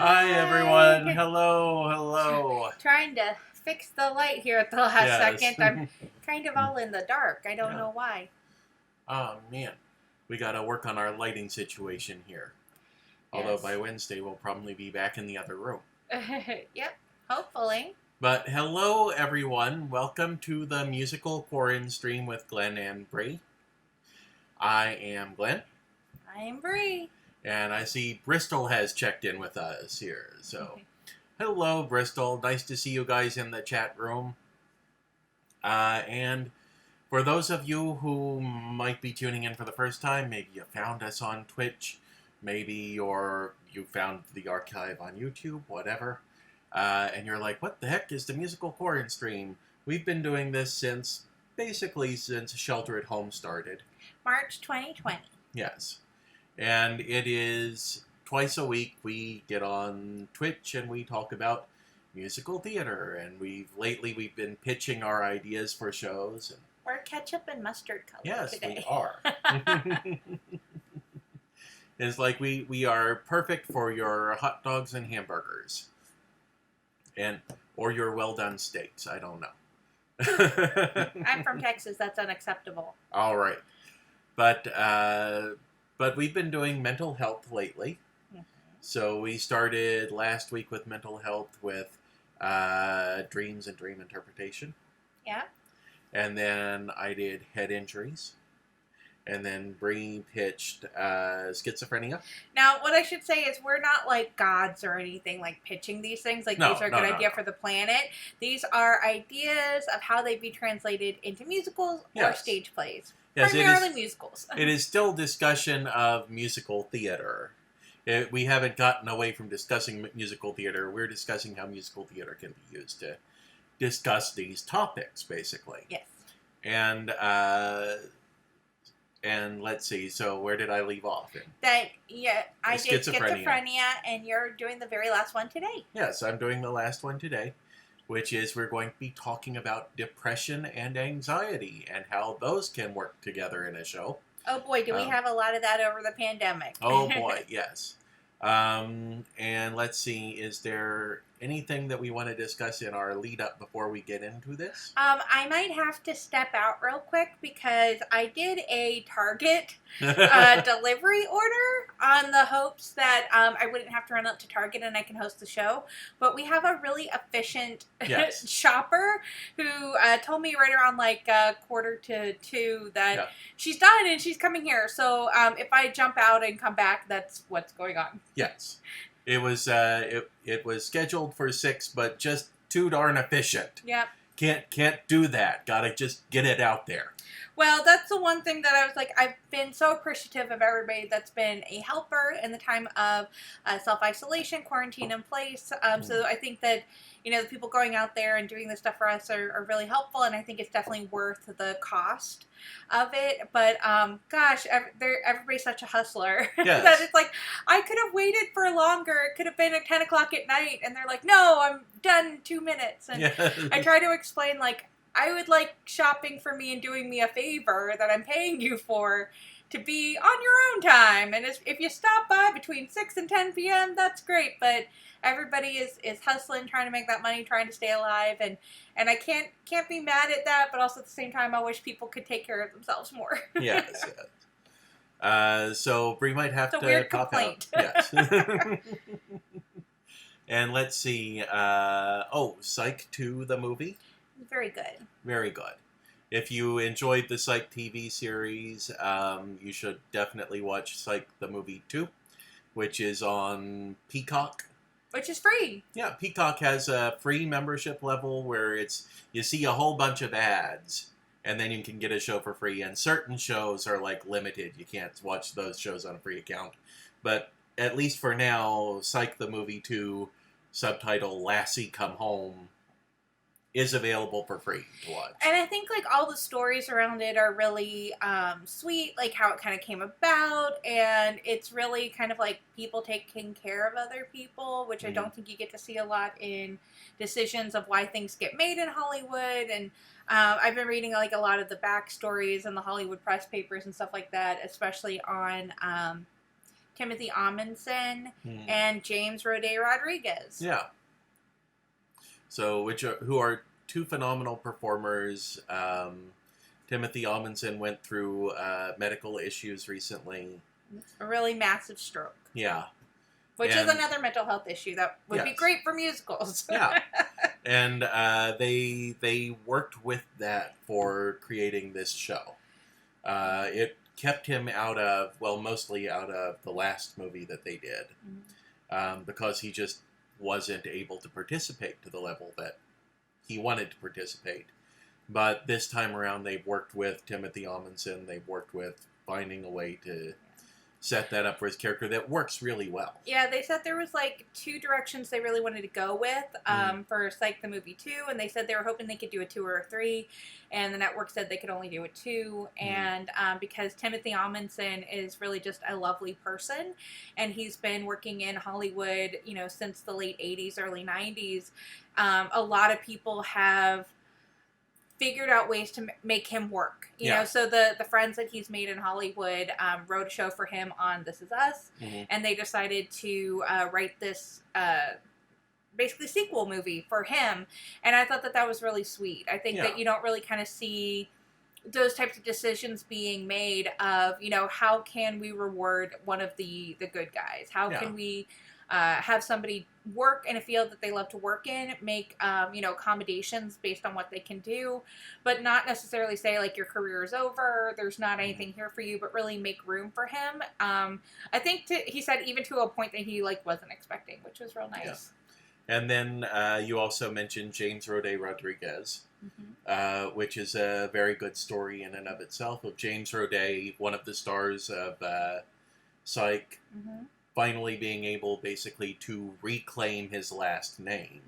Hi everyone. Hello. Trying to fix the light here at the last Yes. second. I'm kind of all in the dark. I don't know why. Oh man, we got to work on our lighting situation here. Although Yes. by Wednesday we'll probably be back in the other room. Yep, hopefully. But hello everyone. Welcome to the Musical QuaranStream with Glen and Bri. I am Glen. I'm Bri. And I see Bristol has checked in with us here. So, hello, Bristol. Nice to see you guys in the chat room. And for those of you who might be tuning in for the first time, maybe you found us on Twitch, maybe you found the archive on YouTube, whatever, and you're like, what the heck is the Musical QuaranStream? We've been doing this since Shelter at Home started. March 2020. Yes. And it is twice a week we get on Twitch and we talk about musical theater. And lately we've been pitching our ideas for shows. And we're ketchup and mustard color today. Yes, we are. It's like we are perfect for your hot dogs and hamburgers. Or your well-done steaks. I don't know. I'm from Texas. That's unacceptable. All right. But we've been doing mental health lately. Mm-hmm. So we started last week with mental health with dreams and dream interpretation. Yeah. And then I did head injuries. And then Bri pitched schizophrenia. Now, what I should say is we're not like gods or anything like pitching these things. Like these are a good idea for the planet. These are ideas of how they'd be translated into musicals or stage plays. Yes, primarily musicals. It is still discussion of musical theater. We haven't gotten away from discussing musical theater. We're discussing how musical theater can be used to discuss these topics, basically. Yes. And let's see. So where did I leave off? I did schizophrenia, and you're doing the very last one today. Yes, I'm doing the last one today, which is we're going to be talking about depression and anxiety and how those can work together in a show. Oh boy, do we have a lot of that over the pandemic. Oh boy, yes. And let's see, is there anything that we want to discuss in our lead up before we get into this? I might have to step out real quick because I did a Target delivery order on the hopes that I wouldn't have to run up to Target and I can host the show. But we have a really efficient shopper who told me right around like 1:45 that she's done and she's coming here. So if I jump out and come back, that's what's going on. Yes. It was it was scheduled for 6, but just too darn efficient. Yep. Can't do that. Gotta just get it out there. Well, that's the one thing that I was like, I've been so appreciative of everybody that's been a helper in the time of self-isolation, quarantine in place. So I think that, the people going out there and doing this stuff for us are really helpful, and I think it's definitely worth the cost of it. But, gosh, everybody's such a hustler that it's like, I could have waited for longer. It could have been at 10 o'clock at night, and they're like, no, I'm done in 2 minutes. And I try to explain, like, I would like shopping for me and doing me a favor that I'm paying you for to be on your own time. And if you stop by between 6 and 10 p.m., that's great. But everybody is hustling, trying to make that money, trying to stay alive. And I can't be mad at that. But also at the same time, I wish people could take care of themselves more. Yes. So Bri might have to weird pop complaint. out. Yes. And let's see. Psych 2, the movie. Very good. Very good. If you enjoyed the Psych TV series, you should definitely watch Psych the movie 2, which is on Peacock. Which is free. Yeah, Peacock has a free membership level where you see a whole bunch of ads, and then you can get a show for free. And certain shows are like limited. You can't watch those shows on a free account. But at least for now, Psych the movie 2, subtitle Lassie Come Home, is available for free to watch. And I think like all the stories around it are really sweet, like how it kind of came about, and it's really kind of like people taking care of other people, which I don't think you get to see a lot in decisions of why things get made in Hollywood. And I've been reading like a lot of the backstories and the Hollywood press papers and stuff like that, especially on Timothy Amundsen, Hmm. and James Roday Rodriguez. Yeah. So, who are two phenomenal performers. Timothy Amundsen went through medical issues recently. A really massive stroke. Yeah. Which is another mental health issue that would be great for musicals. Yeah. And they worked with that for creating this show. It kept him mostly out of the last movie that they did, because he just wasn't able to participate to the level that he wanted to participate. But this time around, they've worked with Timothy Amundsen. They've worked with finding a way to set that up for his character that works really well. Yeah, they said there was like two directions they really wanted to go with for Psych the Movie 2, and they said they were hoping they could do a 2 or a 3, and the network said they could only do a 2, and because Timothy Amundsen is really just a lovely person, and he's been working in Hollywood, since the late 80s, early 90s, a lot of people have figured out ways to make him work. You know, so the friends that he's made in Hollywood wrote a show for him on This Is Us, and they decided to write this basically sequel movie for him, and I thought that was really sweet. I think that you don't really kind of see those types of decisions being made of, how can we reward one of the good guys? How can we have somebody work in a field that they love to work in, make, accommodations based on what they can do, but not necessarily say, like, your career is over, there's not anything here for you, but really make room for him. I think he said even to a point that he, wasn't expecting, which was real nice. Yeah. And then you also mentioned James Roday Rodriguez, which is a very good story in and of itself, of James Roday, one of the stars of Psych, finally being able basically to reclaim his last name,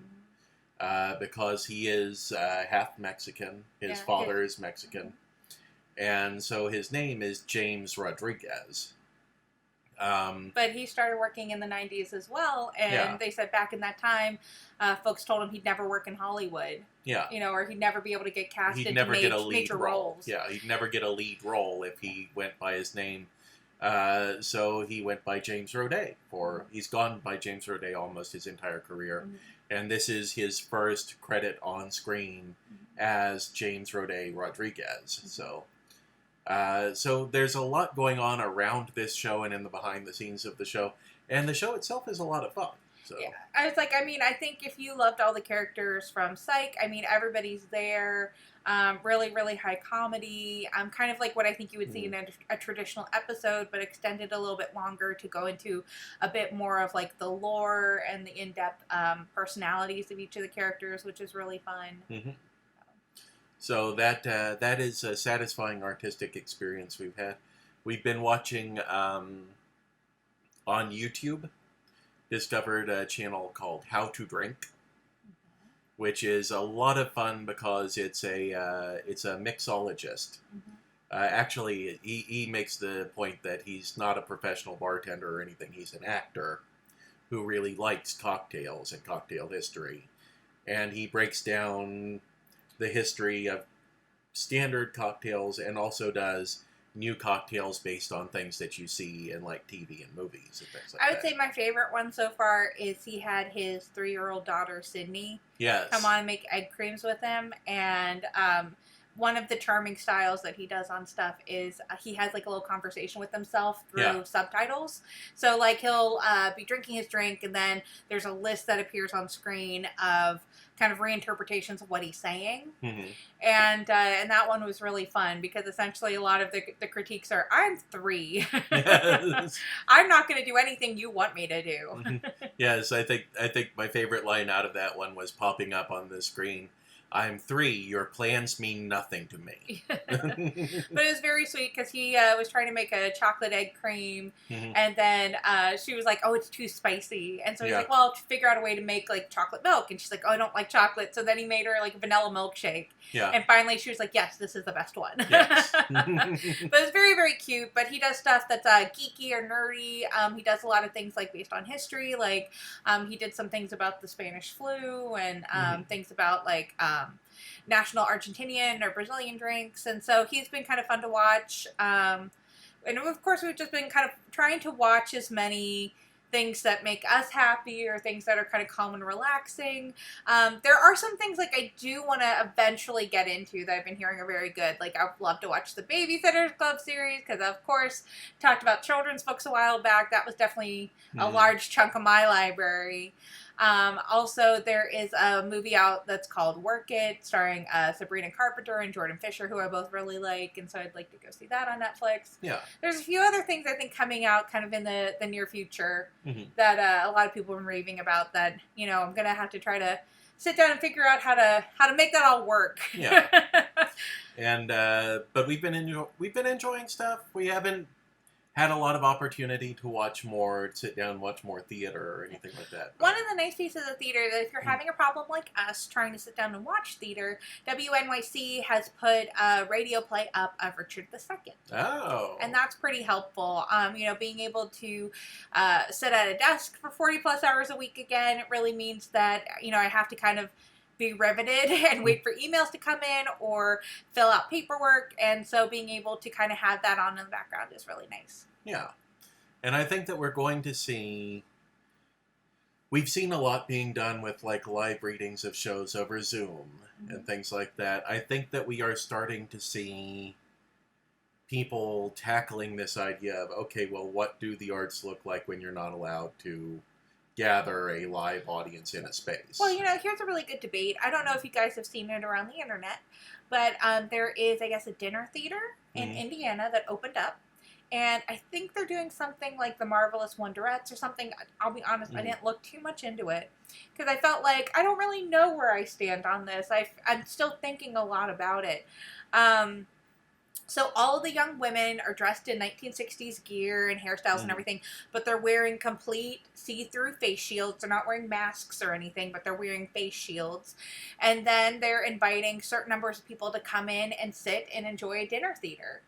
because he is half Mexican. His father is Mexican. And so his name is James Rodriguez. But he started working in the 90s as well, and they said back in that time, folks told him he'd never work in Hollywood. Yeah. Or he'd never be able to get cast into major roles. Yeah, he'd never get a lead role if he went by his name. So he went by James Roday he's gone by James Roday almost his entire career. And this is his first credit on screen as James Roday Rodriguez. So there's a lot going on around this show and in the behind the scenes of the show. And the show itself is a lot of fun. So. Yeah, I was like, I think if you loved all the characters from Psych, everybody's there. Really, really high comedy. Kind of like what I think you would see in a traditional episode, but extended a little bit longer to go into a bit more of like the lore and the in-depth personalities of each of the characters, which is really fun. So that is a satisfying artistic experience we've had. We've been watching on YouTube. Discovered a channel called How to Drink, which is a lot of fun because it's a mixologist. Actually, he makes the point that he's not a professional bartender or anything. He's an actor who really likes cocktails and cocktail history, and he breaks down the history of standard cocktails and also does new cocktails based on things that you see in like TV and movies and things like that. I would say my favorite one so far is he had his 3-year-old daughter Sydney come on and make egg creams with him, and one of the charming styles that he does on stuff is he has like a little conversation with himself through subtitles. So like he'll be drinking his drink, and then there's a list that appears on screen of kind of reinterpretations of what he's saying. And that one was really fun because essentially a lot of the critiques are, I'm 3. I'm not going to do anything you want me to do. Yes, I think my favorite line out of that one was popping up on the screen. I'm 3. Your plans mean nothing to me. But it was very sweet because he was trying to make a chocolate egg cream, and then she was like, "Oh, it's too spicy," and so he's like, "Well, figure out a way to make like chocolate milk," and she's like, "Oh, I don't like chocolate," so then he made her like a vanilla milkshake. And finally she was like, "Yes, this is the best one." Yes. But it's very, very cute. But he does stuff that's geeky or nerdy. He does a lot of things like based on history. Like he did some things about the Spanish flu and things about like national Argentinian or Brazilian drinks. And so he's been kind of fun to watch. and of course we've just been kind of trying to watch as many things that make us happy or things that are kind of calm and relaxing. There are some things like I do want to eventually get into that I've been hearing are very good. Like I'd love to watch the Babysitter's Club series because of course talked about children's books a while back. That was definitely a large chunk of my library. Also, there is a movie out that's called Work It, starring Sabrina Carpenter and Jordan Fisher, who I both really like, and so I'd like to go see that on Netflix. Yeah. There's a few other things I think coming out kind of in the near future that a lot of people have been raving about that, you know, I'm going to have to try to sit down and figure out how to make that all work. Yeah. And, but we've been enjoying stuff. We haven't had a lot of opportunity to sit down and watch more theater or anything like that. One of the nice pieces of theater that if you're having a problem like us trying to sit down and watch theater, WNYC has put a radio play up of Richard II. Oh. And that's pretty helpful. You know, being able to sit at a desk for 40 plus hours a week again, it really means that, you know, I have to kind of be riveted and wait for emails to come in or fill out paperwork. And so being able to kind of have that on in the background is really nice. Yeah. And I think that we're going to see... We've seen a lot being done with, like, live readings of shows over Zoom and things like that. I think that we are starting to see people tackling this idea of, okay, well, what do the arts look like when you're not allowed to gather a live audience in a space? Well, you know, here's a really good debate. I don't know if you guys have seen it around the internet, but there is, I guess, a dinner theater in Indiana that opened up. And I think they're doing something like the Marvelous Wonderettes or something. I'll be honest, I didn't look too much into it because I felt like I don't really know where I stand on this. I'm still thinking a lot about it. So all of the young women are dressed in 1960s gear and hairstyles and everything, but they're wearing complete see-through face shields. They're not wearing masks or anything, but they're wearing face shields. And then they're inviting certain numbers of people to come in and sit and enjoy a dinner theater.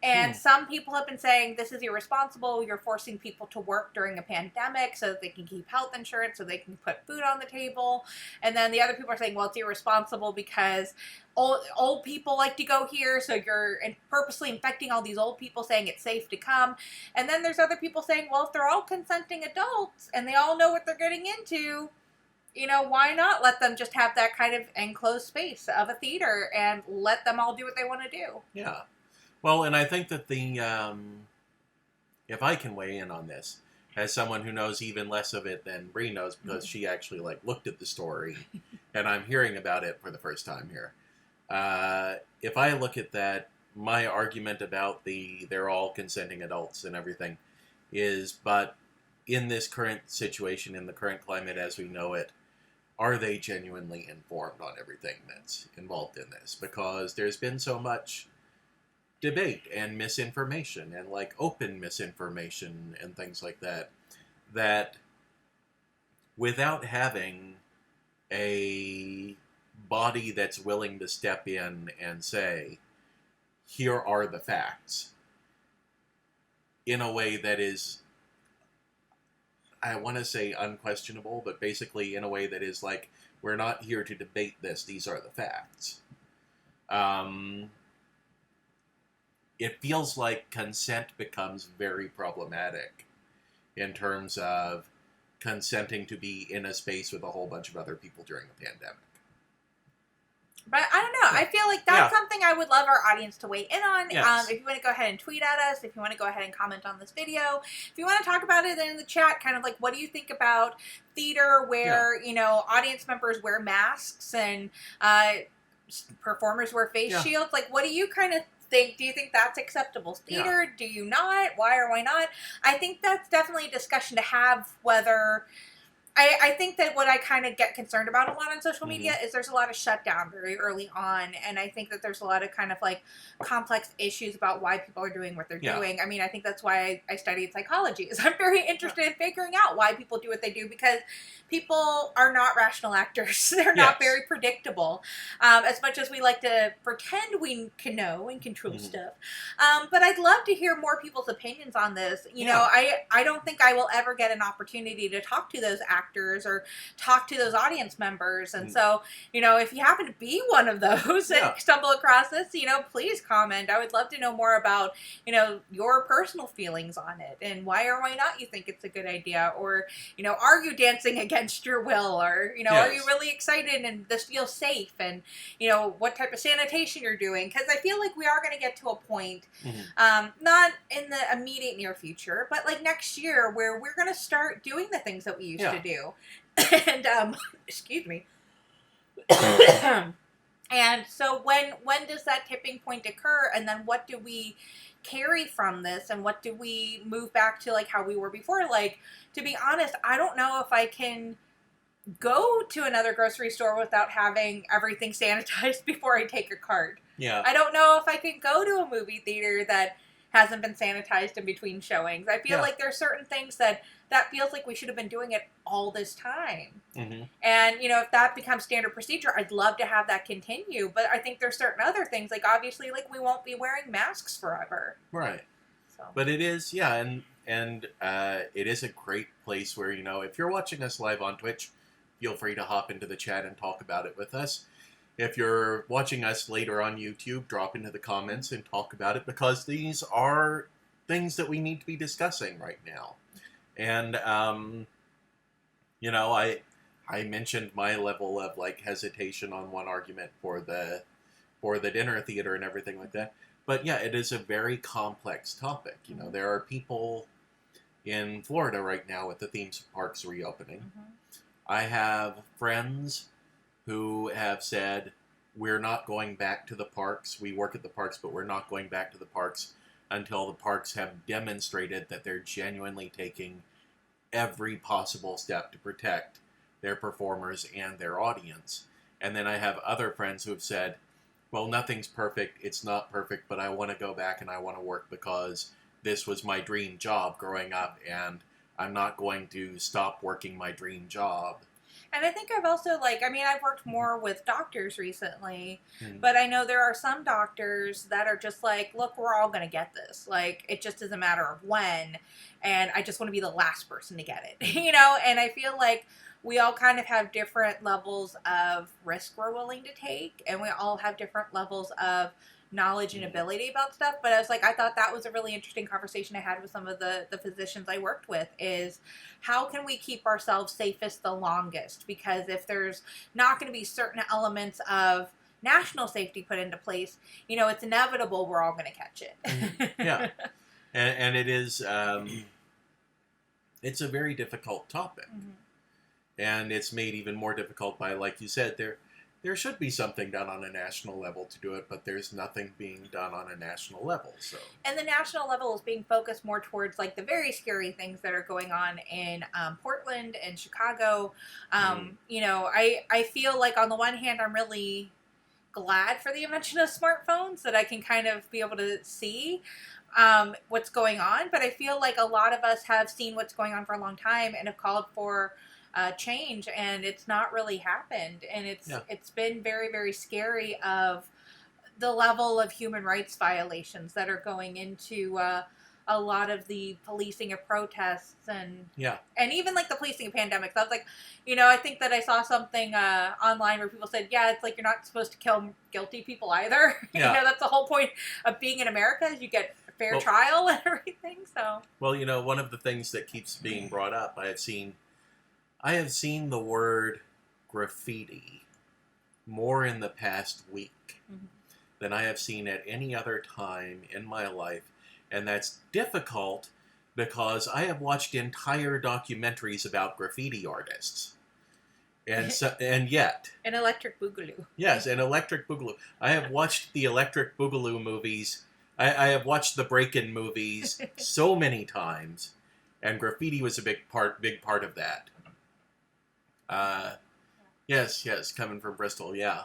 And some people have been saying this is irresponsible. You're forcing people to work during a pandemic so that they can keep health insurance, so they can put food on the table. And then the other people are saying, well, it's irresponsible because old people like to go here, so you're purposely infecting all these old people saying it's safe to come. And then there's other people saying, well, if they're all consenting adults and they all know what they're getting into, you know, why not let them just have that kind of enclosed space of a theater and let them all do what they want to do? Yeah. Well, and I think that if I can weigh in on this, as someone who knows even less of it than Bri knows, because she actually like looked at the story, and I'm hearing about it for the first time here. If I look at that, my argument about they're all consenting adults and everything is, but in this current situation, in the current climate as we know it, are they genuinely informed on everything that's involved in this? Because there's been so much debate and misinformation and like open misinformation and things like that, that without having a body that's willing to step in and say, here are the facts, in a way that is, I want to say unquestionable, but basically in a way that is like, we're not here to debate this, these are the facts. It feels like consent becomes very problematic in terms of consenting to be in a space with a whole bunch of other people during a pandemic. But I don't know. I feel like that's something I would love our audience to weigh in on. Yes. If you want to go ahead and tweet at us, if you want to go ahead and comment on this video, if you want to talk about it in the chat, kind of like what do you think about theater where, you know, audience members wear masks and performers wear face shields? Like, what do you kind of think? Do you think that's acceptable theater? Do you not? Why or why not? I think that's definitely a discussion to have, whether... I think that what I kind of get concerned about a lot on social media is there's a lot of shutdown very early on, and I think that there's a lot of kind of like complex issues about why people are doing what they're doing. I mean, I think that's why I studied psychology, is I'm very interested in figuring out why people do what they do, because people are not rational actors. They're not very predictable, as much as we like to pretend we can know and control stuff. But I'd love to hear more people's opinions on this. You know, I don't think I will ever get an opportunity to talk to those actors actors or talk to those audience members. And so, if you happen to be one of those and stumble across this, please comment. I would love to know more about, your personal feelings on it and why or why not you think it's a good idea. Or, are you dancing against your will? Or, are you really excited and this feels safe? And, what type of sanitation you're doing? Because I feel like we are going to get to a point, not in the immediate near future, but like next year where we're going to start doing the things that we used to do. And, excuse me. And so when does that tipping point occur? And then what do we carry from this? And what do we move back to like how we were before? Like, to be honest, I don't know if I can go to another grocery store without having everything sanitized before I take a cart. Yeah. I don't know if I can go to a movie theater that hasn't been sanitized in between showings. I feel like there's certain things that feels like we should have been doing it all this time. Mm-hmm. And, if that becomes standard procedure, I'd love to have that continue. But I think there's certain other things, like obviously, like we won't be wearing masks forever. Right. So. But it is, and it is a great place where, if you're watching us live on Twitch, feel free to hop into the chat and talk about it with us. If you're watching us later on YouTube, drop into the comments and talk about it, because these are things that we need to be discussing right now. And, I mentioned my level of like hesitation on one argument for the dinner theater and everything like that. But yeah, it is a very complex topic. There are people in Florida right now with the theme parks reopening. Mm-hmm. I have friends who have said, we're not going back to the parks. We work at the parks, but we're not going back to the parks until the parks have demonstrated that they're genuinely taking every possible step to protect their performers and their audience. And then I have other friends who have said, well, nothing's perfect. It's not perfect, but I want to go back and I want to work because this was my dream job growing up, and I'm not going to stop working my dream job. And I think I've also, I've worked more with doctors recently, but I know there are some doctors that are just like, look, we're all going to get this. Like, it just is a matter of when, and I just want to be the last person to get it, And I feel like we all kind of have different levels of risk we're willing to take, and we all have different levels of knowledge and ability about stuff. But I was like, I thought that was a really interesting conversation I had with some of the physicians I worked with, is how can we keep ourselves safest the longest? Because if there's not going to be certain elements of national safety put into place, it's inevitable we're all going to catch it. Yeah. And it is, it's a very difficult topic. Mm-hmm. And it's made even more difficult by, like you said, there should be something done on a national level to do it, but there's nothing being done on a national level. So, and the national level is being focused more towards like the very scary things that are going on in Portland and Chicago. I feel like on the one hand, I'm really glad for the invention of smartphones that I can kind of be able to see what's going on. But I feel like a lot of us have seen what's going on for a long time and have called for change, and it's not really happened. And it's been very, very scary of the level of human rights violations that are going into a lot of the policing of protests and even like the policing of pandemics. I was like, I think that I saw something online where people said, it's like you're not supposed to kill guilty people either. That's the whole point of being in America, is you get a fair trial and everything. So one of the things that keeps being brought up, I have seen the word graffiti more in the past week than I have seen at any other time in my life. And that's difficult because I have watched entire documentaries about graffiti artists. And yet... An Electric Boogaloo. Yes, an Electric Boogaloo. I have watched the Electric Boogaloo movies. I have watched the Break-In movies so many times. And graffiti was a big part of that. Yes, coming from Bristol, yeah.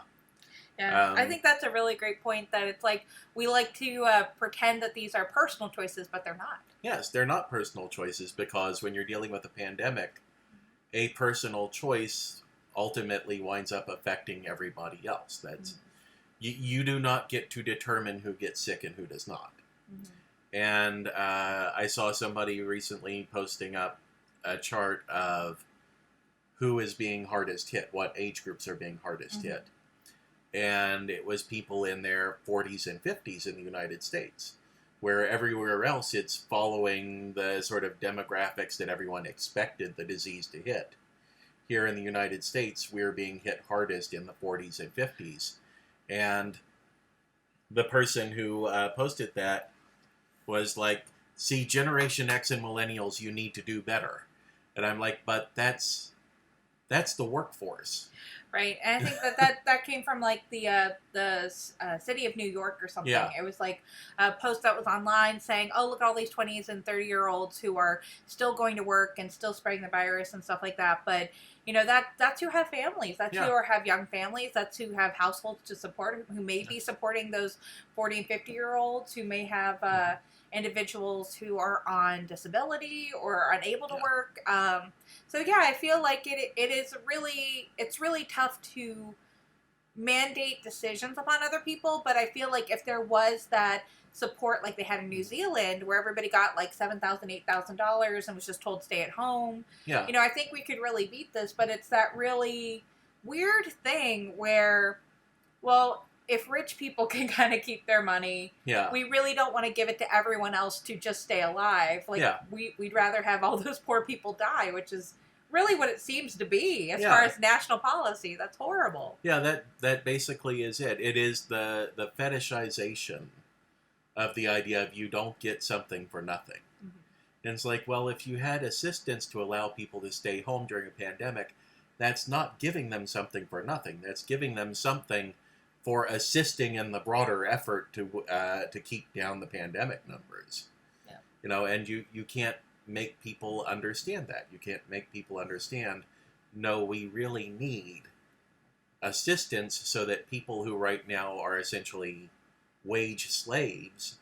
Yeah, I think that's a really great point, that it's like we like to pretend that these are personal choices, but they're not. Yes, they're not personal choices, because when you're dealing with a pandemic, a personal choice ultimately winds up affecting everybody else. That's you do not get to determine who gets sick and who does not. And I saw somebody recently posting up a chart of who is being hardest hit, what age groups are being hardest hit. And it was people in their 40s and 50s in the United States, where everywhere else it's following the sort of demographics that everyone expected the disease to hit. Here in the United States, we're being hit hardest in the 40s and 50s. And the person who posted that was like, see, Generation X and Millennials, you need to do better. And I'm like, but that's the workforce. Right, and I think that came from like the city of New York or something. Yeah. It was like a post that was online saying, "Oh, look at all these 20s and 30-year-olds who are still going to work and still spreading the virus and stuff like that." But you know that's who have families. That's who have young families. That's who have households to support. Who may be supporting those 40 and 50-year-olds. Who may have individuals who are on disability or are unable to work. So yeah, I feel like it's really tough to mandate decisions upon other people, but I feel like if there was that support like they had in New Zealand where everybody got like $7,000, $8,000 and was just told stay at home, Yeah. you know, I think we could really beat this, but it's that really weird thing where, well, if rich people can kind of keep their money, we really don't want to give it to everyone else to just stay alive. Like we'd rather have all those poor people die, which is really what it seems to be as far as national policy. That's horrible. Yeah, that basically is it. It is the fetishization of the idea of you don't get something for nothing. And it's like, well, if you had assistance to allow people to stay home during a pandemic, that's not giving them something for nothing. That's giving them something for assisting in the broader effort to keep down the pandemic numbers. Yeah. You know, and you can't make people understand that. You can't make people understand, no, we really need assistance so that people who right now are essentially wage slaves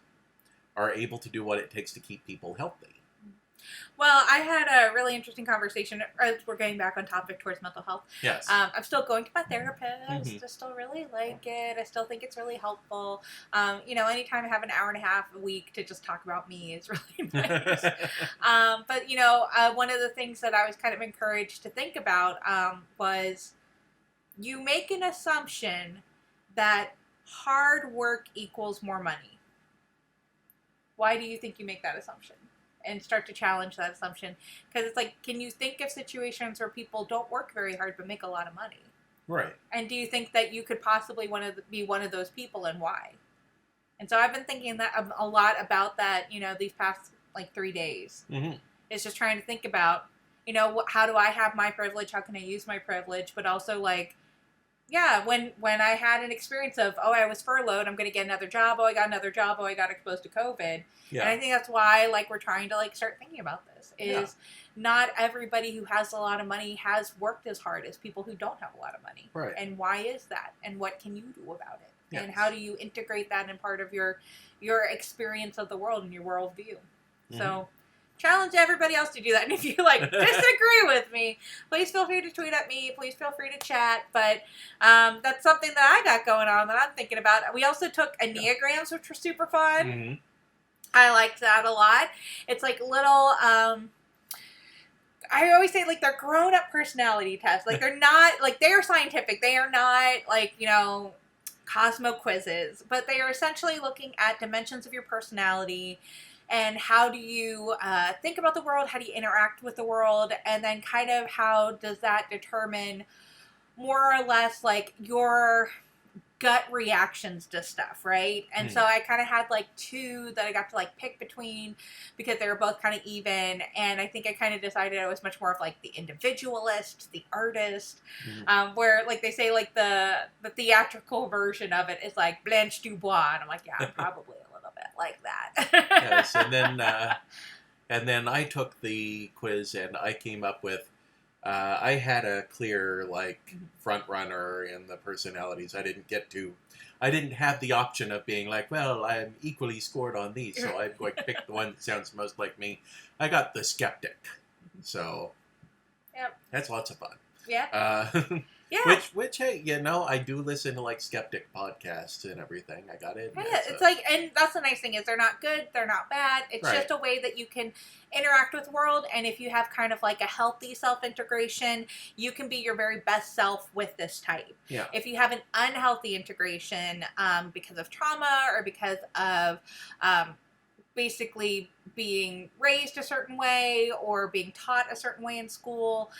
are able to do what it takes to keep people healthy. Well, I had a really interesting conversation as we're getting back on topic towards mental health. Yes. I'm still going to my therapist. I still really like it. I still think it's really helpful. You know, anytime I have an hour and a half a week to just talk about me is really nice. But, you know, one of the things that I was kind of encouraged to think about was you make an assumption that hard work equals more money. Why do you think you make that assumption? And start to challenge that assumption. Because it's like, can you think of situations where people don't work very hard but make a lot of money? Right. And do you think that you could possibly be one of those people, and why? And so I've been thinking that a lot about that, you know, these past like 3 days. It's just trying to think about, you know, how do I have my privilege? How can I use my privilege? But also like, yeah, when I had an experience of, oh, I was furloughed, I'm going to get another job. Oh, I got another job. Oh, I got exposed to COVID. Yeah. And I think that's why, like, we're trying to, like, start thinking about this. Is not everybody who has a lot of money has worked as hard as people who don't have a lot of money. Right. And why is that? And what can you do about it? Yes. And how do you integrate that in part of your experience of the world and your worldview? So challenge everybody else to do that. And if you like disagree with me, please feel free to tweet at me. Please feel free to chat. But that's something that I got going on that I'm thinking about. We also took Enneagrams, which were super fun. I liked that a lot. It's like little, I always say like they're grown-up personality tests. Like they're not, like they are scientific. They are not like, you know, Cosmo quizzes. But they are essentially looking at dimensions of your personality and how do you think about the world, how do you interact with the world, and then kind of how does that determine more or less like your gut reactions to stuff, right? And so I kind of had like two that I got to like pick between because they were both kind of even, and I think I kind of decided I was much more of like the individualist, the artist, where like they say like the theatrical version of it is like Blanche Dubois, and I'm like, yeah, I'm probably a little bit like that. Yes, and then I took the quiz and I came up with I had a clear like front runner in the personalities. I didn't have the option of being like, well, I'm equally scored on these, so I'm going to pick the one that sounds most like me. I got the skeptic, so that's lots of fun. Yeah. Yeah. Which hey, I do listen to like skeptic podcasts and everything. I gotta admit. Yeah, it's like, and that's the nice thing is they're not good, they're not bad. It's Right. just a way that you can interact with the world. And if you have kind of like a healthy self-integration, you can be your very best self with this type. Yeah. If you have an unhealthy integration because of trauma or because of basically being raised a certain way or being taught a certain way in school,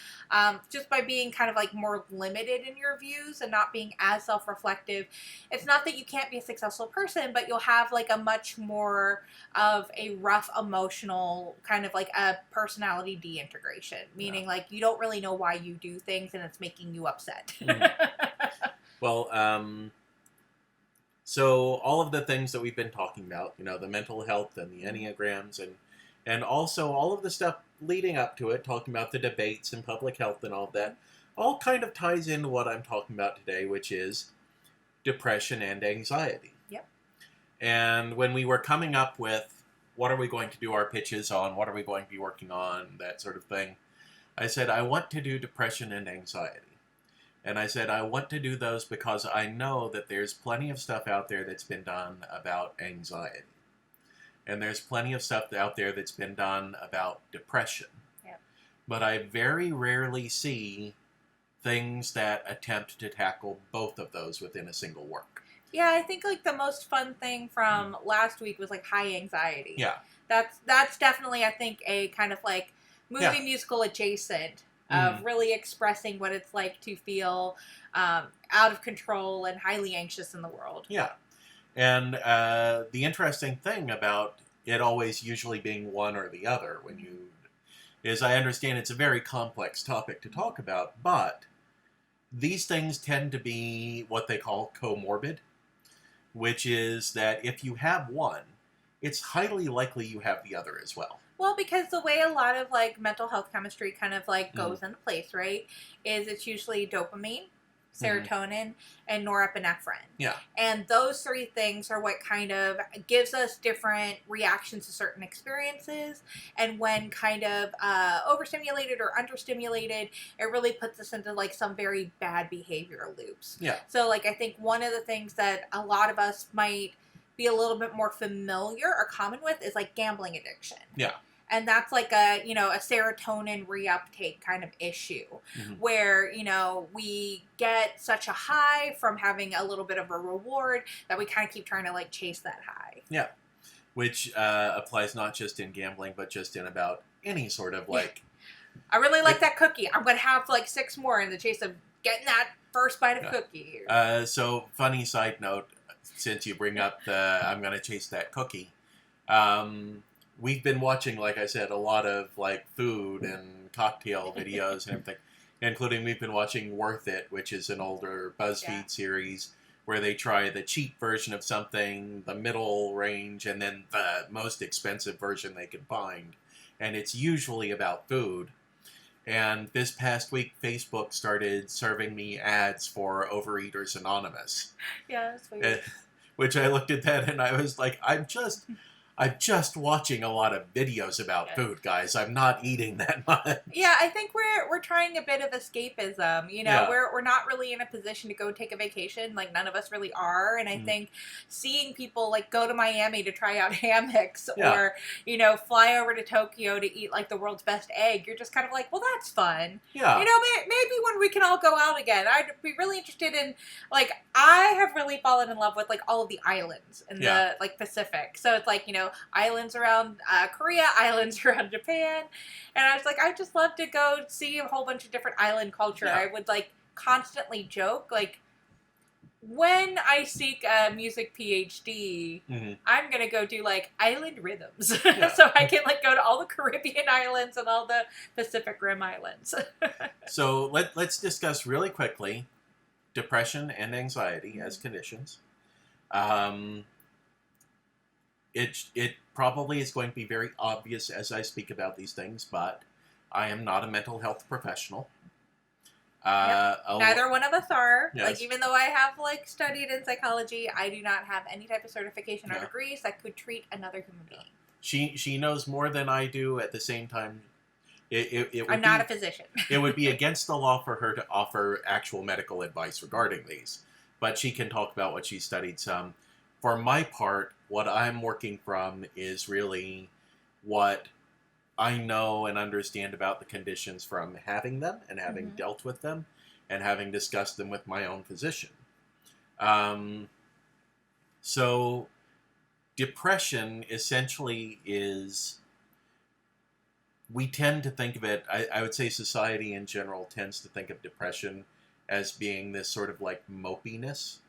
just by being kind of like more limited in your views and not being as self-reflective, it's not that you can't be a successful person, but you'll have like a much more of a rough emotional kind of like a personality de-integration, meaning like you don't really know why you do things and it's making you upset. Well, so all of the things that we've been talking about, the mental health and the Enneagrams and also all of the stuff leading up to it, talking about the debates and public health and all of that, all kind of ties into what I'm talking about today, which is depression and anxiety. Yep. And when we were coming up with what are we going to do our pitches on, what are we going to be working on, that sort of thing, I said, I want to do depression and anxiety. And I said, I want to do those because I know that there's plenty of stuff out there that's been done about anxiety. And there's plenty of stuff out there that's been done about depression. Yep. But I very rarely see things that attempt to tackle both of those within a single work. Yeah, I think like the most fun thing from last week was like high anxiety. Yeah. That's definitely, I think, a kind of like movie musical adjacent of really expressing what it's like to feel out of control and highly anxious in the world. Yeah. And the interesting thing about it always usually being one or the other is I understand it's a very complex topic to talk about, but these things tend to be what they call comorbid, which is that if you have one, it's highly likely you have the other as well. Well, because the way a lot of like mental health chemistry kind of like goes into place, right, is it's usually dopamine, serotonin, and norepinephrine. Yeah. And those three things are what kind of gives us different reactions to certain experiences. And when kind of overstimulated or understimulated, it really puts us into like some very bad behavior loops. Yeah. So like I think one of the things that a lot of us might be a little bit more familiar or common with is like gambling addiction. Yeah. And that's like a serotonin reuptake kind of issue where, we get such a high from having a little bit of a reward that we kind of keep trying to like chase that high. Yeah. Which applies not just in gambling, but just in about any sort of like... I really like that cookie. I'm going to have like 6 more in the chase of getting that first bite of cookie. So funny side note, since you bring up the I'm going to chase that cookie, we've been watching, like I said, a lot of like food and cocktail videos and everything, including we've been watching Worth It, which is an older BuzzFeed series where they try the cheap version of something, the middle range, and then the most expensive version they can find. And it's usually about food. And this past week, Facebook started serving me ads for Overeaters Anonymous. Yeah, that's weird. Which I looked at that and I was like, I'm just watching a lot of videos about food, guys. I'm not eating that much. Yeah, I think we're trying a bit of escapism. We're not really in a position to go take a vacation. Like none of us really are. And I think seeing people like go to Miami to try out hammocks or, fly over to Tokyo to eat like the world's best egg, you're just kind of like, well, that's fun. Yeah. Maybe when we can all go out again, I'd be really interested in like, I have really fallen in love with like all of the islands in the like Pacific. So it's like, islands around Korea, islands around Japan. And I was like, I just love to go see a whole bunch of different island culture. Yeah. I would like constantly joke, like, when I seek a music PhD, I'm going to go do like island rhythms. So I can like go to all the Caribbean islands and all the Pacific Rim islands. So let's discuss really quickly depression and anxiety as conditions. It probably is going to be very obvious as I speak about these things, but I am not a mental health professional. Neither one of us are. Yes. Like, even though I have like studied in psychology, I do not have any type of certification or degrees that could treat another human being. She knows more than I do. At the same time, it would I'm not be, a physician. it would be against the law for her to offer actual medical advice regarding these, but she can talk about what she studied some. For my part, what I'm working from is really what I know and understand about the conditions from having them and having dealt with them and having discussed them with my own physician. So depression essentially is, we tend to think of it, I would say society in general tends to think of depression as being this sort of like mopiness.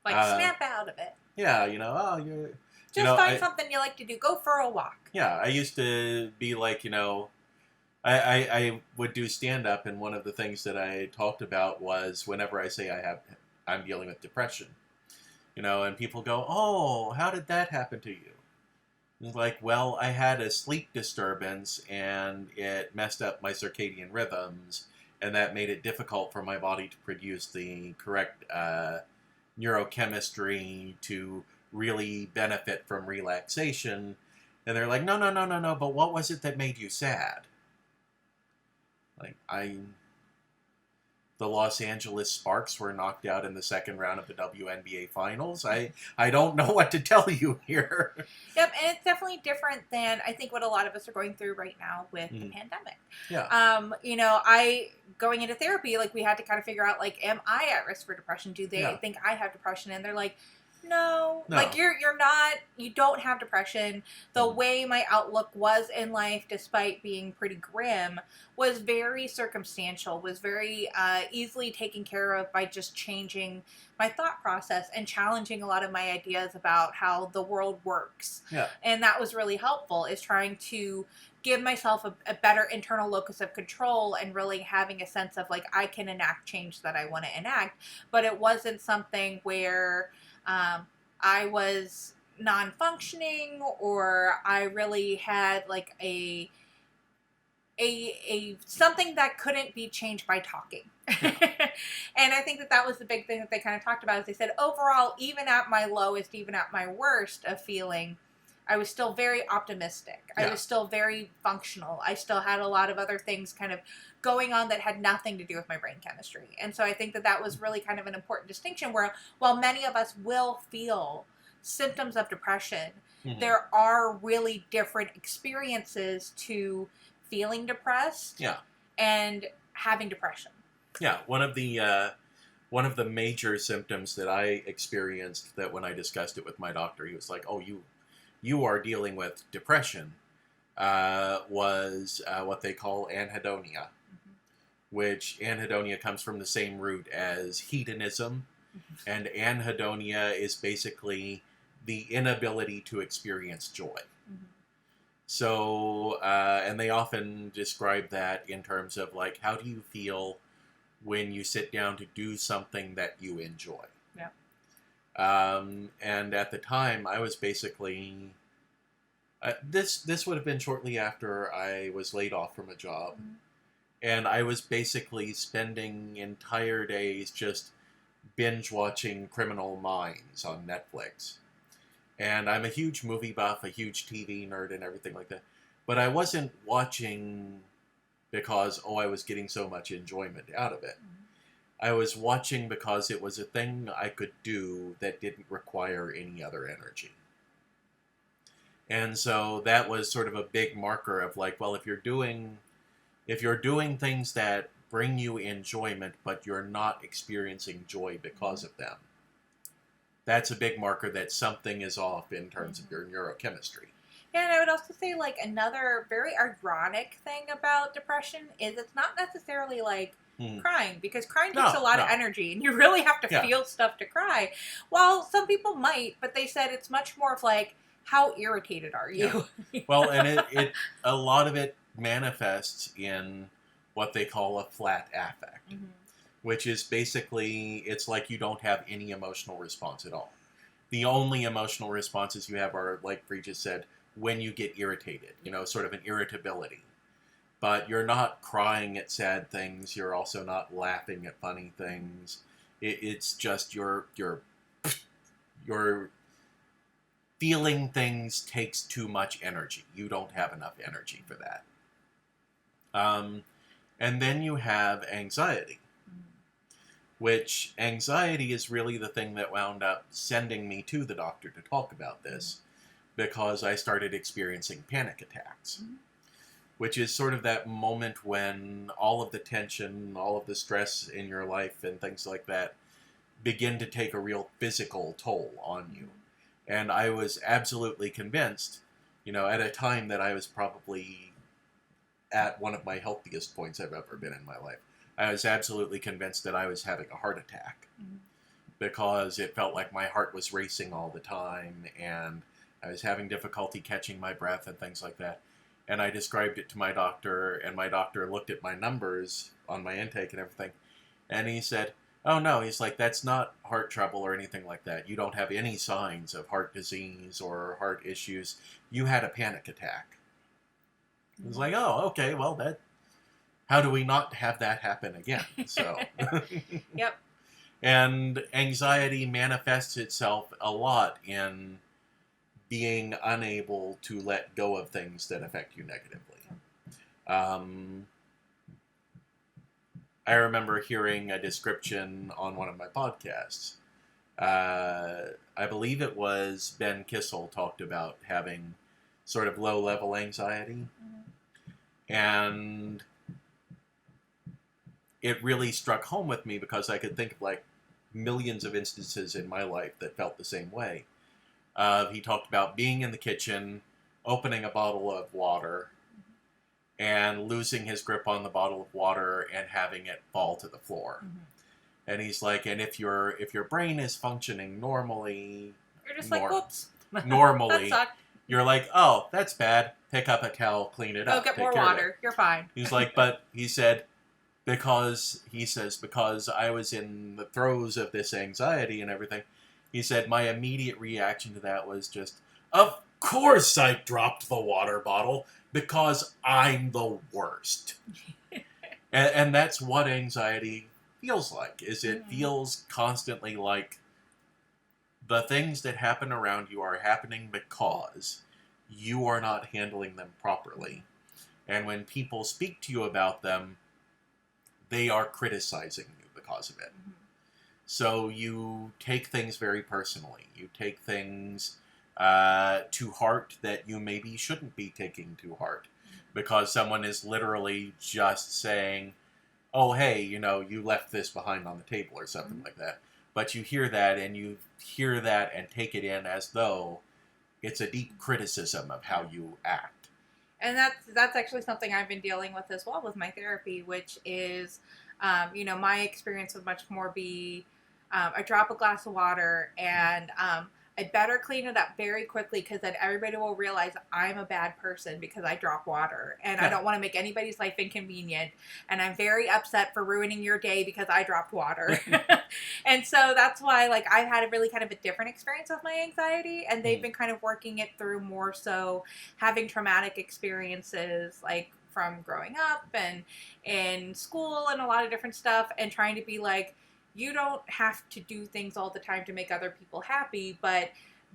Like, snap out of it. Yeah, oh, you're... Just find something you like to do. Go for a walk. Yeah, I used to be like, I would do stand-up, and one of the things that I talked about was whenever I say I'm dealing with depression, and people go, oh, how did that happen to you? And like, well, I had a sleep disturbance, and it messed up my circadian rhythms, and that made it difficult for my body to produce the correct neurochemistry to really benefit from relaxation. And they're like, no, but what was it that made you sad? Like, the Los Angeles Sparks were knocked out in the second round of the WNBA Finals. I don't know what to tell you here. Yep, and it's definitely different than I think what a lot of us are going through right now with the pandemic. Yeah. I going into therapy, like, we had to kind of figure out, like, am I at risk for depression? Do they think I have depression? And they're like, no, like, you're not, you don't have depression. The way my outlook was in life, despite being pretty grim, was very circumstantial, was very easily taken care of by just changing my thought process and challenging a lot of my ideas about how the world works. Yeah. And that was really helpful, is trying to give myself a better internal locus of control and really having a sense of, like, I can enact change that I want to enact. But it wasn't something where I was non-functioning, or I really had like a something that couldn't be changed by talking. And I think that was the big thing that they kind of talked about, is they said, overall, even at my lowest, even at my worst of feeling, I was still very optimistic. I was still very functional. I still had a lot of other things kind of going on that had nothing to do with my brain chemistry. And so I think that was really kind of an important distinction, where while many of us will feel symptoms of depression, there are really different experiences to feeling depressed and having depression. Yeah, one of the major symptoms that I experienced, that when I discussed it with my doctor, he was like, oh, you are dealing with depression, was what they call anhedonia, which anhedonia comes from the same root as hedonism, and anhedonia is basically the inability to experience joy. So, and they often describe that in terms of, like, how do you feel when you sit down to do something that you enjoy? And at the time, I was basically, this would have been shortly after I was laid off from a job. And I was basically spending entire days just binge watching Criminal Minds on Netflix. And I'm a huge movie buff, a huge TV nerd and everything like that. But I wasn't watching because, I was getting so much enjoyment out of it. I was watching because it was a thing I could do that didn't require any other energy. And so that was sort of a big marker of, like, well, if you're doing things that bring you enjoyment, but you're not experiencing joy because of them, that's a big marker that something is off in terms of your neurochemistry. Yeah, and I would also say, like, another very ironic thing about depression is it's not necessarily like crying, because crying takes a lot of energy, and you really have to feel stuff to cry. Well, some people might, but they said it's much more of, like, how irritated are you? Well, and it a lot of it manifests in what they call a flat affect, which is basically, it's like you don't have any emotional response at all. The only emotional responses you have are, like Bree just said, when you get irritated, sort of an irritability. But you're not crying at sad things. You're also not laughing at funny things. It's just your feeling things takes too much energy. You don't have enough energy for that. Um, and then you have anxiety, which anxiety is really the thing that wound up sending me to the doctor to talk about this, because I started experiencing panic attacks, which is sort of that moment when all of the tension, all of the stress in your life and things like that begin to take a real physical toll on you. And I was absolutely convinced, at a time that I was probably at one of my healthiest points I've ever been in my life, I was absolutely convinced that I was having a heart attack, because it felt like my heart was racing all the time, and I was having difficulty catching my breath and things like that. And I described it to my doctor, and my doctor looked at my numbers on my intake and everything, and he said, "Oh no," he's like, "that's not heart trouble or anything like that. You don't have any signs of heart disease or heart issues. You had a panic attack." I was like, "Oh, okay, well, how do we not have that happen again?" So, Yep. and anxiety manifests itself a lot in being unable to let go of things that affect you negatively. I remember hearing a description on one of my podcasts. I believe it was Ben Kissel talked about having sort of low-level anxiety. And it really struck home with me, because I could think of like millions of instances in my life that felt the same way. He talked about being in the kitchen, opening a bottle of water, and losing his grip on the bottle of water and having it fall to the floor. And he's like, and if your brain is functioning normally, You're just like, whoops. Normally, that sucked. You're like, oh, that's bad. Pick up a towel, clean it up. Go get more water. You're fine. He's like, but he said, because I was in the throes of this anxiety and everything, he said my immediate reaction to that was just, of course I dropped the water bottle, because I'm the worst. and that's what anxiety feels like, is it feels constantly like the things that happen around you are happening because you are not handling them properly. And when people speak to you about them, they are criticizing you because of it. So you take things very personally. You take things to heart that you maybe shouldn't be taking to heart, because someone is literally just saying, oh, hey, you left this behind on the table or something like that. But you hear that and take it in as though it's a deep criticism of how you act. And that's actually something I've been dealing with as well with my therapy, which is, my experience would much more be, I drop a glass of water and I better clean it up very quickly, because then everybody will realize I'm a bad person because I drop water, and I don't want to make anybody's life inconvenient, and I'm very upset for ruining your day because I dropped water. And so that's why, like, I've had a really kind of a different experience with my anxiety, and they've been kind of working it through more so having traumatic experiences, like from growing up and in school and a lot of different stuff, and trying to be like, you don't have to do things all the time to make other people happy, but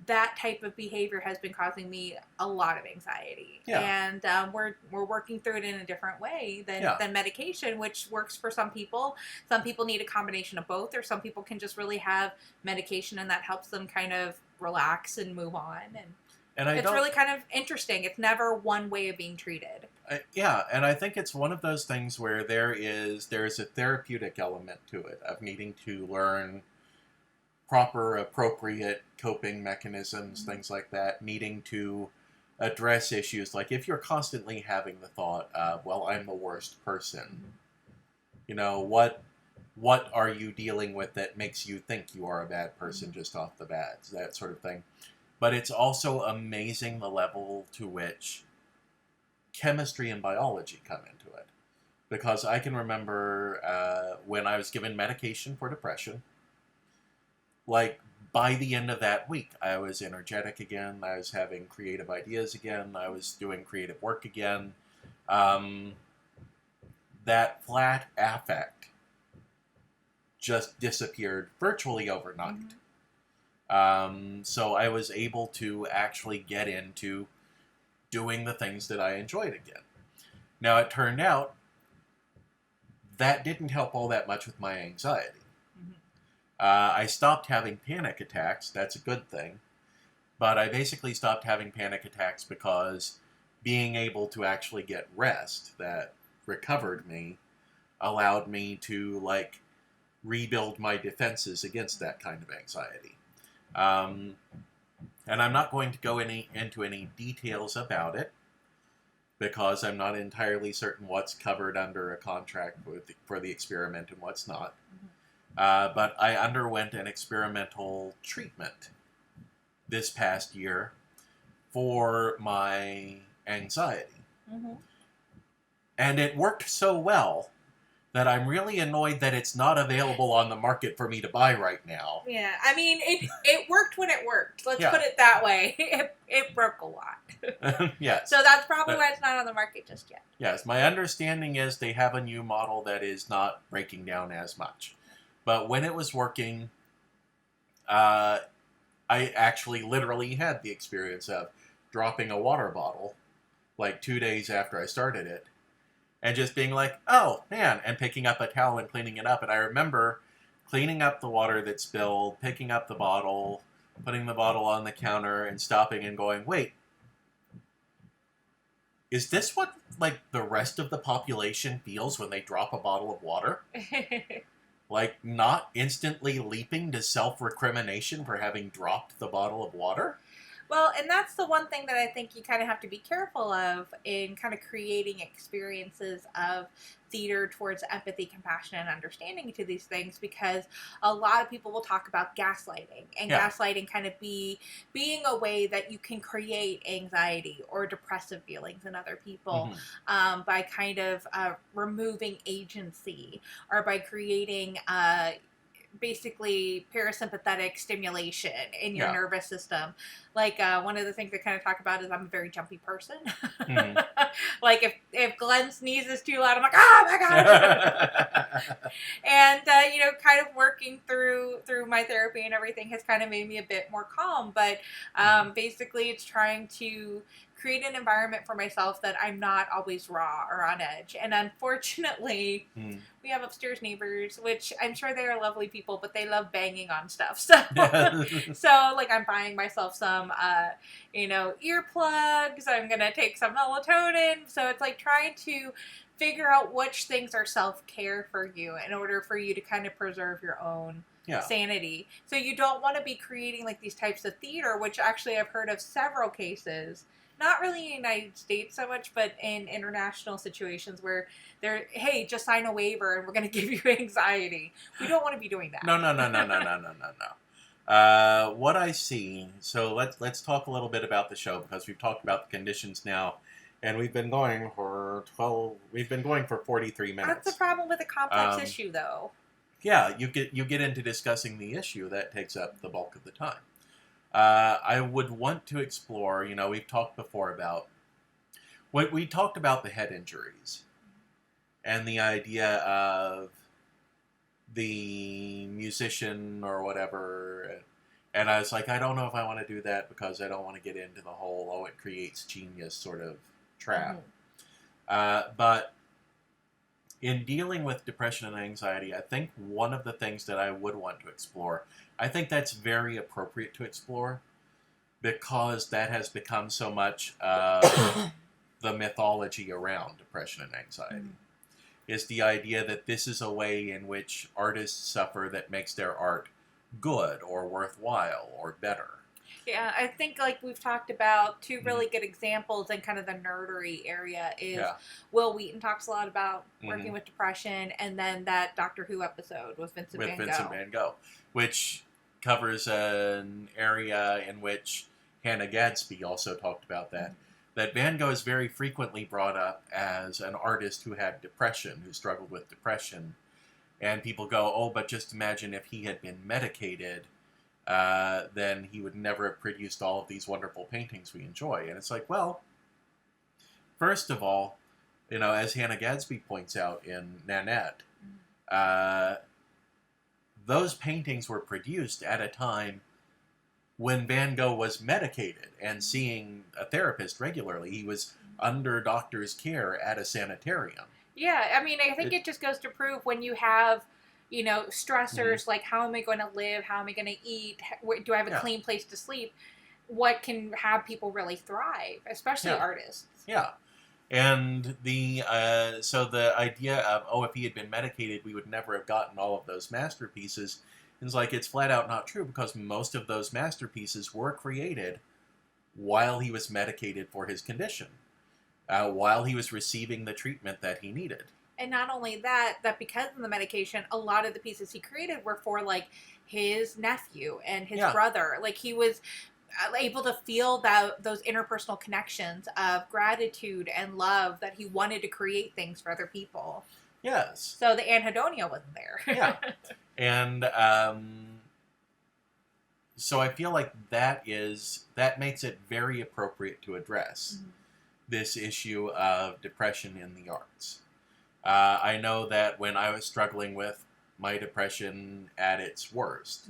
that type of behavior has been causing me a lot of anxiety. And we're working through it in a different way than medication, which works for some people. Some people need a combination of both, or some people can just really have medication and that helps them kind of relax and move on. And it's really kind of interesting. It's never one way of being treated. And I think it's one of those things where there is a therapeutic element to it, of needing to learn proper, appropriate coping mechanisms, things like that, needing to address issues. Like, if you're constantly having the thought of, well, I'm the worst person, what are you dealing with that makes you think you are a bad person just off the bat, that sort of thing. But it's also amazing the level to which chemistry and biology come into it. Because I can remember when I was given medication for depression, like, by the end of that week, I was energetic again, I was having creative ideas again, I was doing creative work again. That flat affect just disappeared virtually overnight. So I was able to actually get into doing the things that I enjoyed again. Now, it turned out that didn't help all that much with my anxiety. Mhm. I stopped having panic attacks. That's a good thing. But I basically stopped having panic attacks because being able to actually get rest that recovered me allowed me to, like, rebuild my defenses against that kind of anxiety. And I'm not going to go into any details about it because I'm not entirely certain what's covered under a contract for the experiment and what's not. But I underwent an experimental treatment this past year for my anxiety. Mm-hmm. And it worked so well that I'm really annoyed that it's not available on the market for me to buy right now. Yeah, I mean, it worked when it worked. Let's Yeah. put it that way. It broke a lot. Yes. So that's probably why it's not on the market just yet. Yes, my understanding is they have a new model that is not breaking down as much. But when it was working, I actually literally had the experience of dropping a water bottle like 2 days after I started it and just being like, oh, man, and picking up a towel and cleaning it up. And I remember cleaning up the water that spilled, picking up the bottle, putting the bottle on the counter, and stopping and going, wait, is this what, like, the rest of the population feels when they drop a bottle of water? Like, not instantly leaping to self-recrimination for having dropped the bottle of water? Well, and that's the one thing that I think you kind of have to be careful of in kind of creating experiences of theater towards empathy, compassion, and understanding to these things, because a lot of people will talk about gaslighting, and gaslighting kind of being a way that you can create anxiety or depressive feelings in other people by kind of removing agency, or by creating basically parasympathetic stimulation in your nervous system. Like one of the things I kind of talk about is I'm a very jumpy person. Like if Glenn sneezes too loud, I'm like, oh my god. And kind of working through my therapy and everything has kind of made me a bit more calm. But basically it's trying to create an environment for myself that I'm not always raw or on edge. And unfortunately, we have upstairs neighbors, which I'm sure they are lovely people, but they love banging on stuff. So, so like I'm buying myself some, earplugs. I'm going to take some melatonin. So it's like trying to figure out which things are self-care for you in order for you to kind of preserve your own sanity. So you don't want to be creating like these types of theater, which actually I've heard of several cases. Not really in the United States so much, but in international situations where they're, hey, just sign a waiver and we're going to give you anxiety. We don't want to be doing that. No. What I see, so let's talk a little bit about the show, because we've talked about the conditions now, and we've been going for 43 minutes. That's the problem with a complex issue, though. Yeah, you get into discussing the issue, that takes up the bulk of the time. I would want to explore, we've talked before about, we talked about the head injuries and the idea of the musician or whatever. And I was like, I don't know if I want to do that because I don't want to get into the whole, it creates genius sort of trap. But in dealing with depression and anxiety, I think one of the things that I would want to explore, I think that's very appropriate to explore, because that has become so much the mythology around depression and anxiety, is the idea that this is a way in which artists suffer that makes their art good or worthwhile or better. Yeah, I think like we've talked about two really good examples in kind of the nerdery area is Will Wheaton talks a lot about working with depression, and then that Doctor Who episode with Vincent Van Gogh, which covers an area in which Hannah Gadsby also talked about that Van Gogh is very frequently brought up as an artist who had depression, who struggled with depression, and people go, oh, but just imagine if he had been medicated, then he would never have produced all of these wonderful paintings we enjoy. And it's like, well, first of all, as Hannah Gadsby points out in Nanette, those paintings were produced at a time when Van Gogh was medicated and seeing a therapist regularly. He was under doctor's care at a sanitarium. Yeah, I mean, I think it just goes to prove when you have, stressors like how am I going to live, how am I going to eat, do I have a clean place to sleep, what can have people really thrive, especially artists. Yeah. And so the idea of, if he had been medicated, we would never have gotten all of those masterpieces, is like, it's flat out not true, because most of those masterpieces were created while he was medicated for his condition, while he was receiving the treatment that he needed. And not only that because of the medication, a lot of the pieces he created were for, like, his nephew and his brother. Like, he was able to feel those interpersonal connections of gratitude and love, that he wanted to create things for other people. Yes. So the anhedonia wasn't there. Yeah. And so I feel like that makes it very appropriate to address this issue of depression in the arts. I know that when I was struggling with my depression at its worst,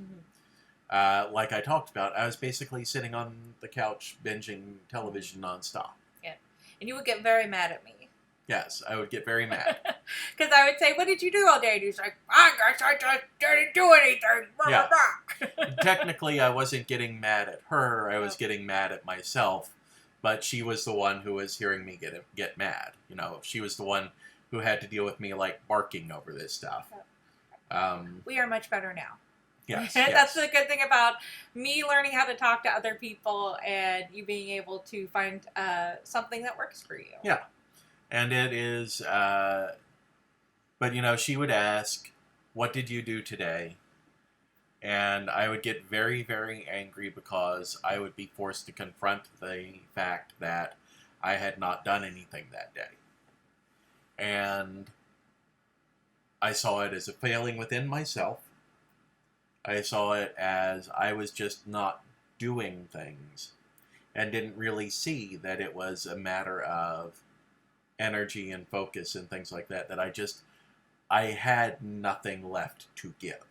like I talked about, I was basically sitting on the couch binging television nonstop. Yeah. And you would get very mad at me. Yes, I would get very mad. Because I would say, what did you do all day? And he's like, I guess I just didn't do anything. Blah, blah, blah. Technically, I wasn't getting mad at her. I was getting mad at myself. But she was the one who was hearing me get mad. She was the one who had to deal with me, like, barking over this stuff. We are much better now. Yes. That's the good thing about me learning how to talk to other people and you being able to find something that works for you. Yeah. And it is, but she would ask, what did you do today? And I would get very, very angry because I would be forced to confront the fact that I had not done anything that day. And I saw it as a failing within myself. I saw it as I was just not doing things and didn't really see that it was a matter of energy and focus and things like that, I had nothing left to give.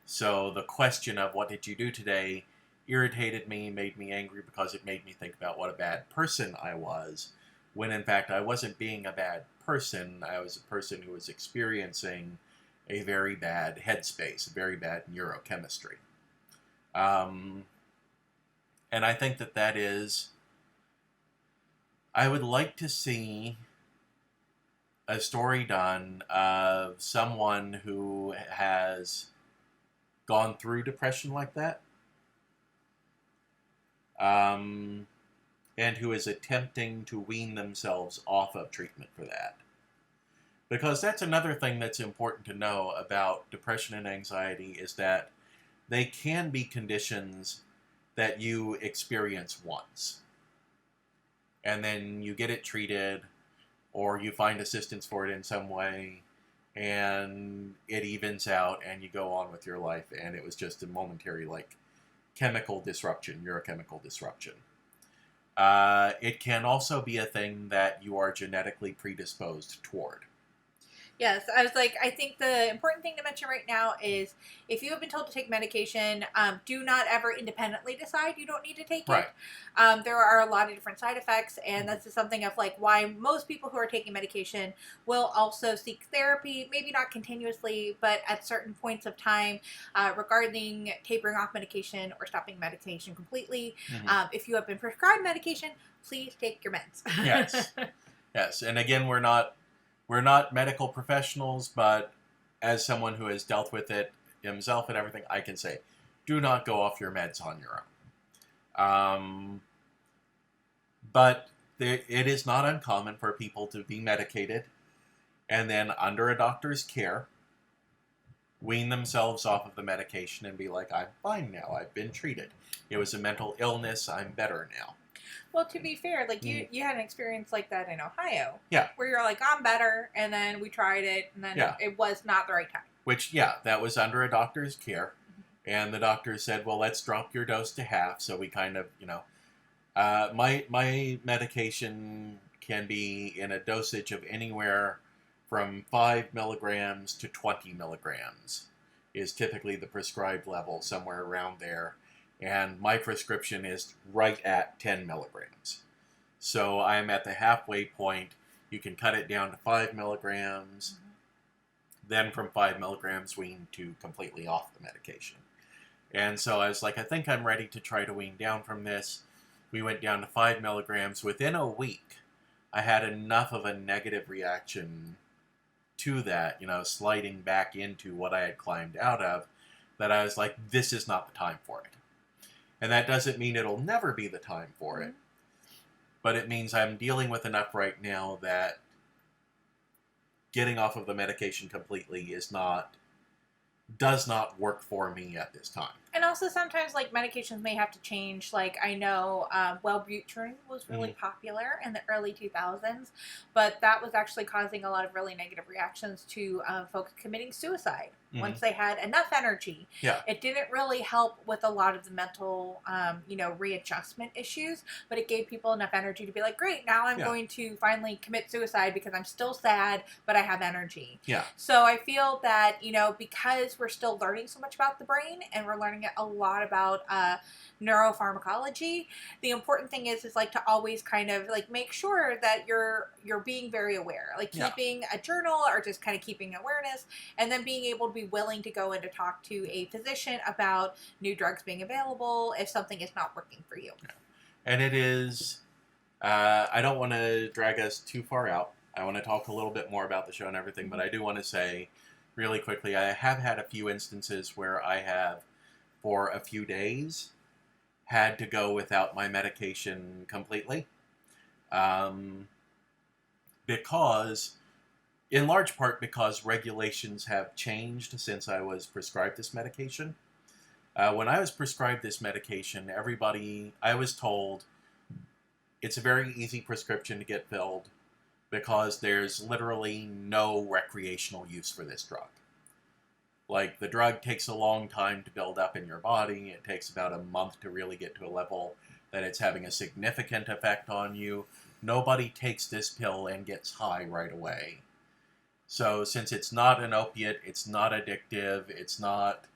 So the question of what did you do today irritated me, made me angry, because it made me think about what a bad person I was, when in fact I wasn't being a bad person. I was a person who was experiencing a very bad headspace, a very bad neurochemistry. And I think that is, I would like to see a story done of someone who has gone through depression like that, and who is attempting to wean themselves off of treatment for that. Because that's another thing that's important to know about depression and anxiety, is that they can be conditions that you experience once. And then you get it treated, or you find assistance for it in some way, and it evens out, and you go on with your life, and it was just a momentary, like, chemical disruption, neurochemical disruption. It can also be a thing that you are genetically predisposed toward. Yes, I was like, I think the important thing to mention right now is if you have been told to take medication, do not ever independently decide you don't need to take it. There are a lot of different side effects, and that's just something of like why most people who are taking medication will also seek therapy, maybe not continuously, but at certain points of time regarding tapering off medication or stopping medication completely. If you have been prescribed medication, please take your meds. Yes. Yes. And again, we're not medical professionals, but as someone who has dealt with it himself and everything, I can say, do not go off your meds on your own. But it is not uncommon for people to be medicated and then under a doctor's care, wean themselves off of the medication and be like, I'm fine now, I've been treated. It was a mental illness, I'm better now. Well, to be fair, like you had an experience like that in Ohio. Yeah. Where you're like, I'm better, and then we tried it, and then it was not the right time. Which, that was under a doctor's care. And the doctor said, well, let's drop your dose to half. So we kind of, my medication can be in a dosage of anywhere from 5 milligrams to 20 milligrams is typically the prescribed level, somewhere around there. And my prescription is right at 10 milligrams. So I'm at the halfway point. You can cut it down to 5 milligrams. Then from 5 milligrams, wean to completely off the medication. And so I was like, I think I'm ready to try to wean down from this. We went down to 5 milligrams. Within a week, I had enough of a negative reaction to that, sliding back into what I had climbed out of, that I was like, this is not the time for it. And that doesn't mean it'll never be the time for it. But it means I'm dealing with enough right now that getting off of the medication completely does not work for me at this time. And also sometimes, like, medications may have to change. Like, I know Wellbutrin was really popular in the early 2000s, but that was actually causing a lot of really negative reactions to folks committing suicide once they had enough energy. Yeah. It didn't really help with a lot of the mental, readjustment issues, but it gave people enough energy to be like, great, now I'm going to finally commit suicide because I'm still sad, but I have energy. Yeah. So I feel that, because we're still learning so much about the brain and we're learning a lot about neuropharmacology, the important thing is like to always kind of like make sure that you're being very aware, like keeping a journal or just kind of keeping awareness, and then being able to be willing to go in to talk to a physician about new drugs being available if something is not working for you. And it is, I don't want to drag us too far out. I want to talk a little bit more about the show and everything, but I do want to say really quickly, I have had a few instances where I have, for a few days, had to go without my medication completely. Because, in large part because regulations have changed since I was prescribed this medication. When I was prescribed this medication, I was told it's a very easy prescription to get filled because there's literally no recreational use for this drug. Like, the drug takes a long time to build up in your body. It takes about a month to really get to a level that it's having a significant effect on you. Nobody takes this pill and gets high right away. So since it's not an opiate, it's not addictive, it's not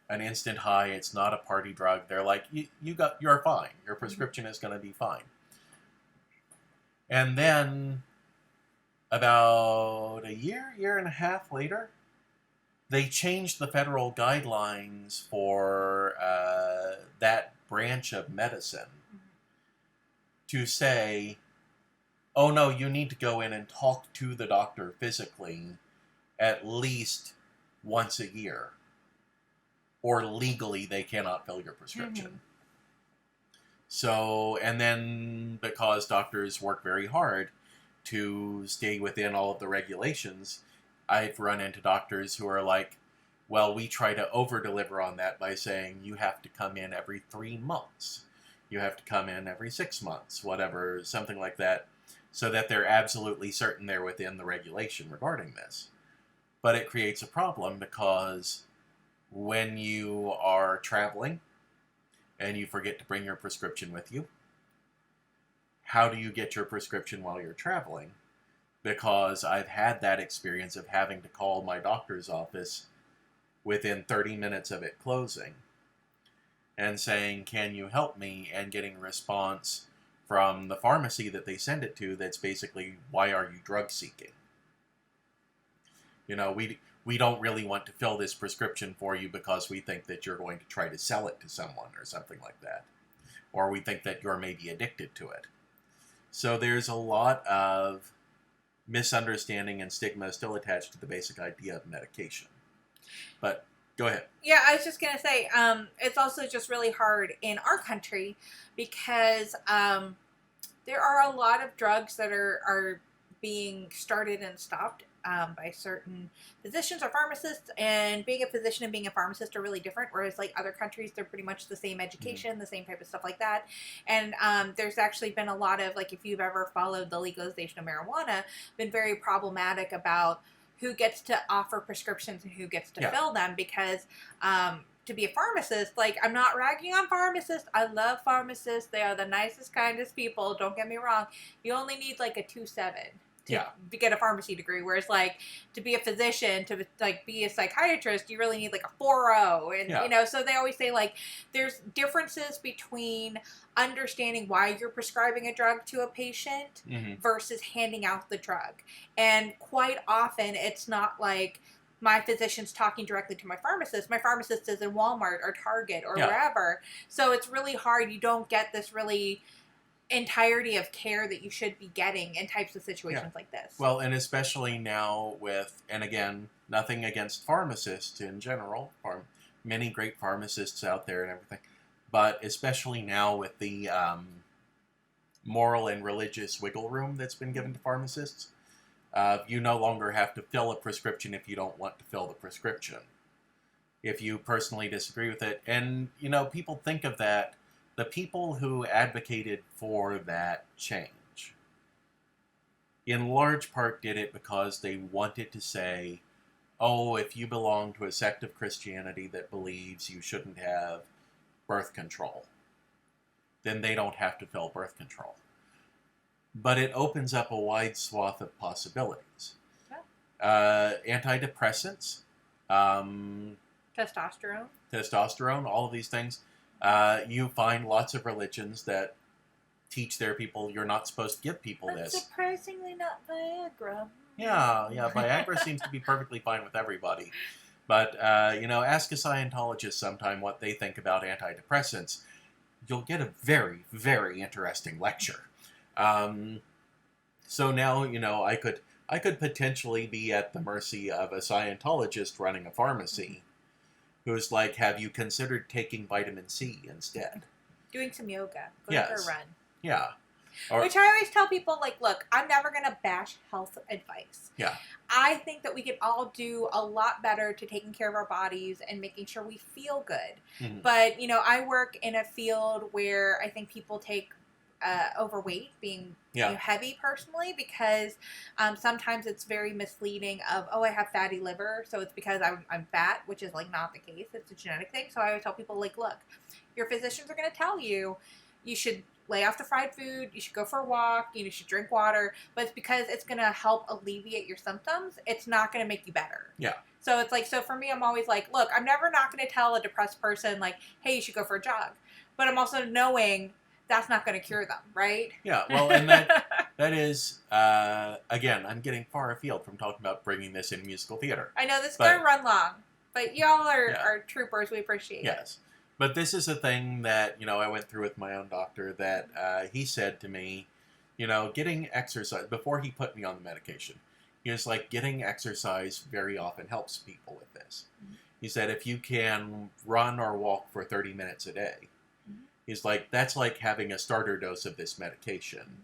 an instant high, it's not a party drug, they're like, you're fine. Your prescription is going to be fine. And then about a year and a half later, they changed the federal guidelines for that branch of medicine to say, oh no, you need to go in and talk to the doctor physically at least once a year. Or legally, they cannot fill your prescription. So, and then because doctors work very hard to stay within all of the regulations, I've run into doctors who are like, well, we try to over-deliver on that by saying you have to come in every 3 months. You have to come in every 6 months, whatever, something like that, so that they're absolutely certain they're within the regulation regarding this. But it creates a problem because when you are traveling and you forget to bring your prescription with you, how do you get your prescription while you're traveling? Because I've had that experience of having to call my doctor's office within 30 minutes of it closing and saying, can you help me? And getting a response from the pharmacy that they send it to that's basically, why are you drug seeking? We don't really want to fill this prescription for you because we think that you're going to try to sell it to someone or something like that. Or we think that you're maybe addicted to it. So there's a lot of misunderstanding and stigma still attached to the basic idea of medication. But go ahead. Yeah, I was just going to say, it's also just really hard in our country because there are a lot of drugs that are being started and stopped by certain physicians or pharmacists, and being a physician and being a pharmacist are really different, whereas like other countries, they're pretty much the same education, the same type of stuff like that. And there's actually been a lot of, like, if you've ever followed the legalization of marijuana, been very problematic about who gets to offer prescriptions and who gets to fill them, because to be a pharmacist, like, I'm not ragging on pharmacists. I love pharmacists. They are the nicest, kindest people. Don't get me wrong. You only need like a 2.7. to Yeah. get a pharmacy degree. Whereas like to be a physician, to like be a psychiatrist, you really need like a 4.0. And Yeah. you know, so they always say like there's differences between understanding why you're prescribing a drug to a patient Mm-hmm. versus handing out the drug. And quite often it's not like my physician's talking directly to my pharmacist. My pharmacist is in Walmart or Target or Yeah. wherever. So it's really hard. You don't get this really entirety of care that you should be getting in types of situations like this. Well, and especially now with, and again, nothing against pharmacists in general, many great pharmacists out there and everything, but especially now with the moral and religious wiggle room that's been given to pharmacists, you no longer have to fill a prescription if you don't want to fill the prescription, if you personally disagree with it. And, you know, people think of that. The people who advocated for that change, in large part, did it because they wanted to say, oh, if you belong to a sect of Christianity that believes you shouldn't have birth control, then they don't have to fill birth control. But it opens up a wide swath of possibilities. Antidepressants, testosterone, all of these things. You find lots of religions that teach their people you're not supposed to give people this. Surprisingly not Viagra. Yeah, Viagra seems to be perfectly fine with everybody. But, you know, ask a Scientologist sometime what they think about antidepressants. You'll get a very, very interesting lecture. So now, you know, I could potentially be at the mercy of a Scientologist running a pharmacy who's like, have you considered taking vitamin C instead? Doing some yoga. Going for a run. Yeah. Which I always tell people, like, look, I'm never going to bash health advice. Yeah. I think that we can all do a lot better to taking care of our bodies and making sure we feel good. Mm-hmm. But, you know, I work in a field where I think people take overweight being you know, heavy personally, because sometimes it's very misleading of, oh, I have fatty liver, so it's because I'm fat, which is like not the case. It's a genetic thing. So I always tell people, like, look, your physicians are going to tell you should lay off the fried food, you should go for a walk, you should drink water, but it's because it's going to help alleviate your symptoms. It's not going to make you better. Yeah. So it's like, so for me, I'm always like, look, I'm never not going to tell a depressed person, like, hey, you should go for a jog. But I'm also knowing that's not going to cure them, right? Yeah, well, and that is, again, I'm getting far afield from talking about bringing this in musical theater. I know this is going to run long, but y'all are troopers. We appreciate it. Yes. But this is a thing that, you know, I went through with my own doctor that he said to me, you know, getting exercise, before he put me on the medication, he was like, getting exercise very often helps people with this. Mm-hmm. He said, if you can run or walk for 30 minutes a day, he's like, that's like having a starter dose of this medication.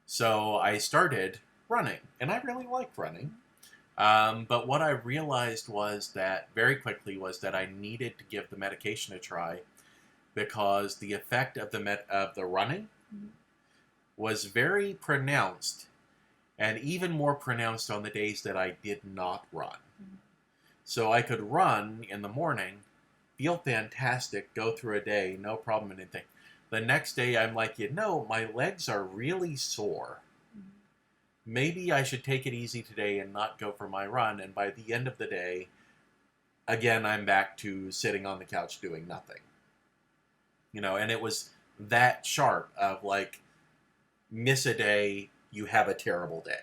So I started running, and I really liked running. But what I realized was that very quickly was that I needed to give the medication a try, because the effect of the running was very pronounced, and even more pronounced on the days that I did not run. So I could run in the morning, feel fantastic, go through a day, no problem in anything. The next day, I'm like, you know, my legs are really sore. Maybe I should take it easy today and not go for my run. And by the end of the day, again, I'm back to sitting on the couch doing nothing. You know, and it was that sharp of like, miss a day, you have a terrible day.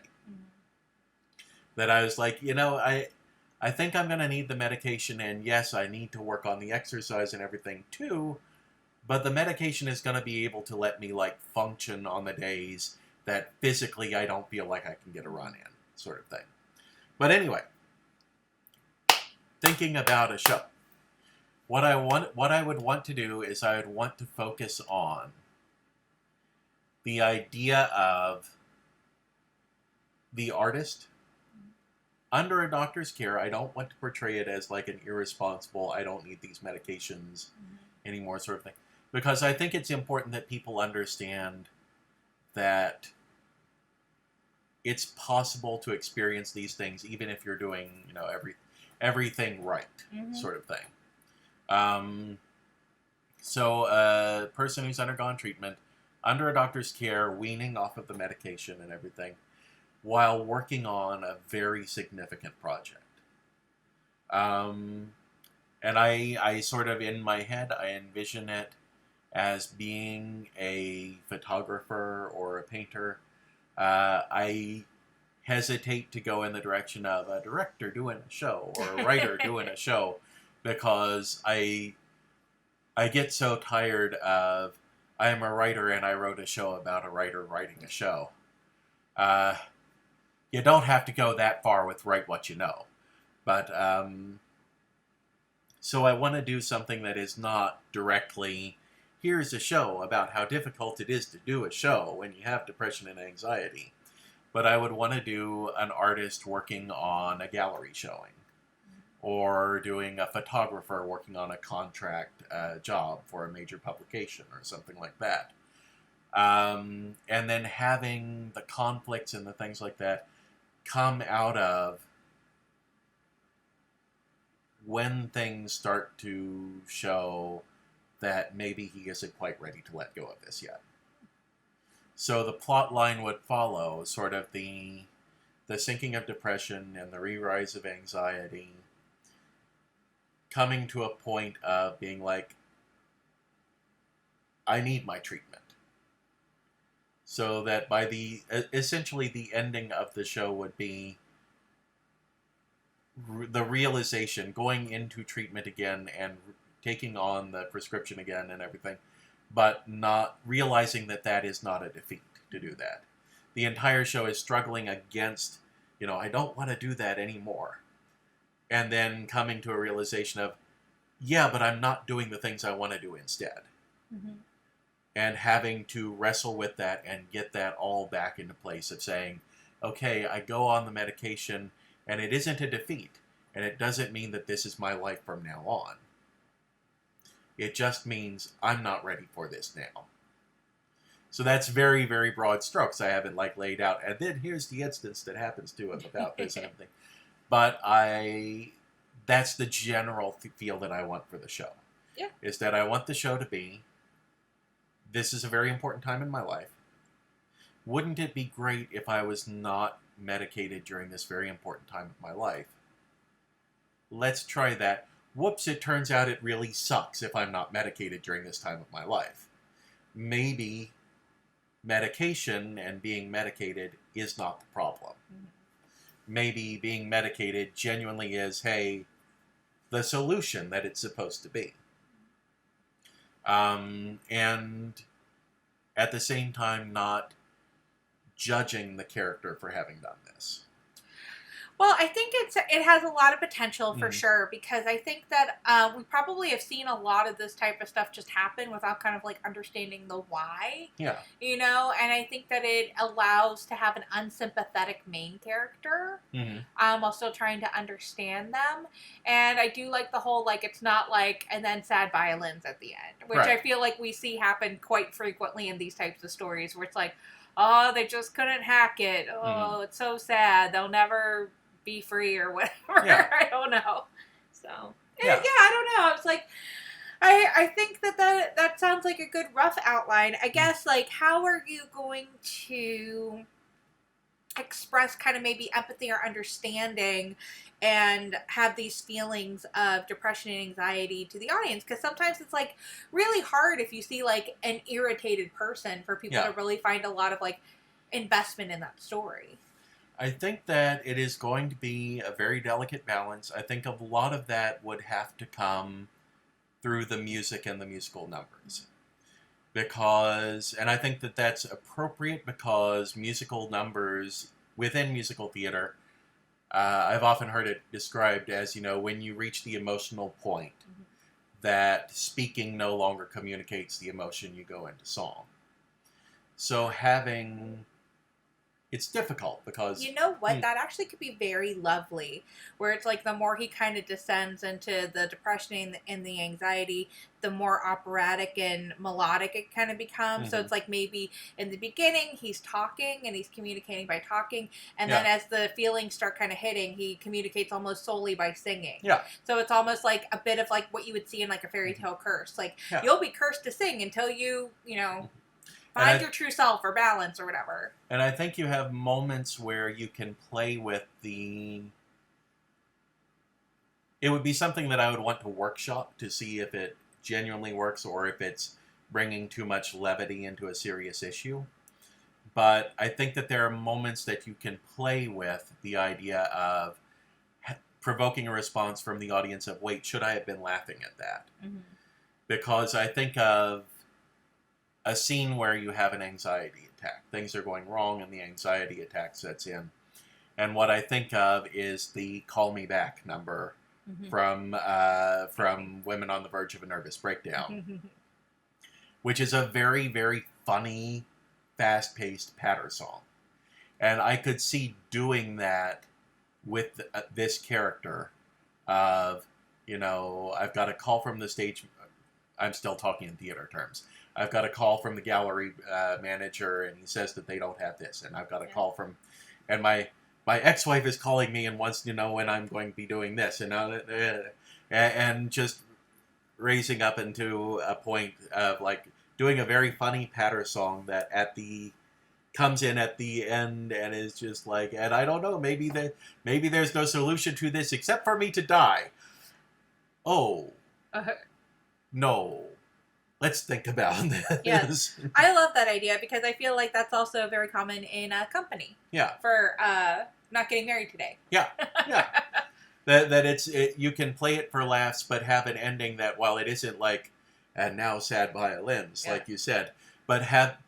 That I was like, you know, I think I'm going to need the medication, and yes, I need to work on the exercise and everything too, but the medication is going to be able to let me like function on the days that physically I don't feel like I can get a run in, sort of thing. But anyway, thinking about a show. What I would want to do is I would want to focus on the idea of the artist under a doctor's care. I don't want to portray it as like an irresponsible, I don't need these medications anymore sort of thing. Because I think it's important that people understand that it's possible to experience these things even if you're doing, you know, everything right, sort of thing. So a person who's undergone treatment under a doctor's care, weaning off of the medication and everything, while working on a very significant project. And I sort of, in my head, I envision it as being a photographer or a painter. I hesitate to go in the direction of a director doing a show or a writer doing a show, because I get so tired of, I am a writer and I wrote a show about a writer writing a show. You don't have to go that far with write what you know. But, so I want to do something that is not directly, here's a show about how difficult it is to do a show when you have depression and anxiety. But I would want to do an artist working on a gallery showing, or doing a photographer working on a contract job for a major publication or something like that. And then having the conflicts and the things like that come out of when things start to show that maybe he isn't quite ready to let go of this yet. So the plot line would follow sort of the sinking of depression and the re-rise of anxiety, coming to a point of being like, I need my treatment. So that by essentially the ending of the show would be the realization, going into treatment again and taking on the prescription again and everything, but not realizing that that is not a defeat to do that. The entire show is struggling against, I don't want to do that anymore. And then coming to a realization of, yeah, but I'm not doing the things I want to do instead. Mm-hmm. And having to wrestle with that and get that all back into place of saying, okay, I go on the medication and it isn't a defeat. And it doesn't mean that this is my life from now on. It just means I'm not ready for this now. So that's very, very broad strokes. I haven't laid out. And then here's the instance that happens to him about this and everything. But that's the general feel that I want for the show. Yeah. Is that I want the show to be, this is a very important time in my life. Wouldn't it be great if I was not medicated during this very important time of my life? Let's try that. Whoops, it turns out it really sucks if I'm not medicated during this time of my life. Maybe medication and being medicated is not the problem. Mm-hmm. Maybe being medicated genuinely is, hey, the solution that it's supposed to be. And at the same time, not judging the character for having done this. Well, I think it has a lot of potential for sure, because I think that we probably have seen a lot of this type of stuff just happen without kind of understanding the why. Yeah. And I think that it allows to have an unsympathetic main character while still trying to understand them. And I do like the whole, it's not and then sad violins at the end, which I feel like we see happen quite frequently in these types of stories where it's oh, they just couldn't hack it. Oh, it's so sad. They'll never be free or whatever. Yeah. I don't know. So, yeah, I don't know. It's I think that sounds like a good rough outline. I guess, how are you going to express kind of maybe empathy or understanding and have these feelings of depression and anxiety to the audience? Because sometimes it's really hard if you see an irritated person for people to really find a lot of investment in that story. I think that it is going to be a very delicate balance. I think a lot of that would have to come through the music and the musical numbers. And I think that that's appropriate because musical numbers within musical theater, I've often heard it described as, when you reach the emotional point, that speaking no longer communicates the emotion, you go into song. So it's difficult because... You know what? That actually could be very lovely. Where it's the more he kind of descends into the depression and the anxiety, the more operatic and melodic it kind of becomes. So it's maybe in the beginning he's talking and he's communicating by talking. And then as the feelings start kind of hitting, he communicates almost solely by singing. Yeah. So it's almost a bit of what you would see in a fairy tale curse. You'll be cursed to sing until you, find your true self or balance or whatever. And I think you have moments where you can play with the... It would be something that I would want to workshop to see if it genuinely works or if it's bringing too much levity into a serious issue. But I think that there are moments that you can play with the idea of provoking a response from the audience of, wait, should I have been laughing at that? Mm-hmm. Because I think of a scene where you have an anxiety attack. Things are going wrong and the anxiety attack sets in. And what I think of is the Call Me Back number from Women on the Verge of a Nervous Breakdown, which is a very, very funny, fast-paced patter song. And I could see doing that with this character of, you know, I've got a call from the stage. I'm still talking in theater terms. I've got a call from the gallery manager, and he says that they don't have this. And I've got a call from, and my ex-wife is calling me and wants to know when I'm going to be doing this. And just raising up into a point of, like, doing a very funny patter song that comes in at the end and is just like, and I don't know, maybe there's no solution to this except for me to die. Oh, no. Let's think about this. Yes. I love that idea because I feel like that's also very common in a company. Yeah. For not getting married today. Yeah. Yeah. that you can play it for laughs, but have an ending that, while it isn't like, and now sad violins, like you said, but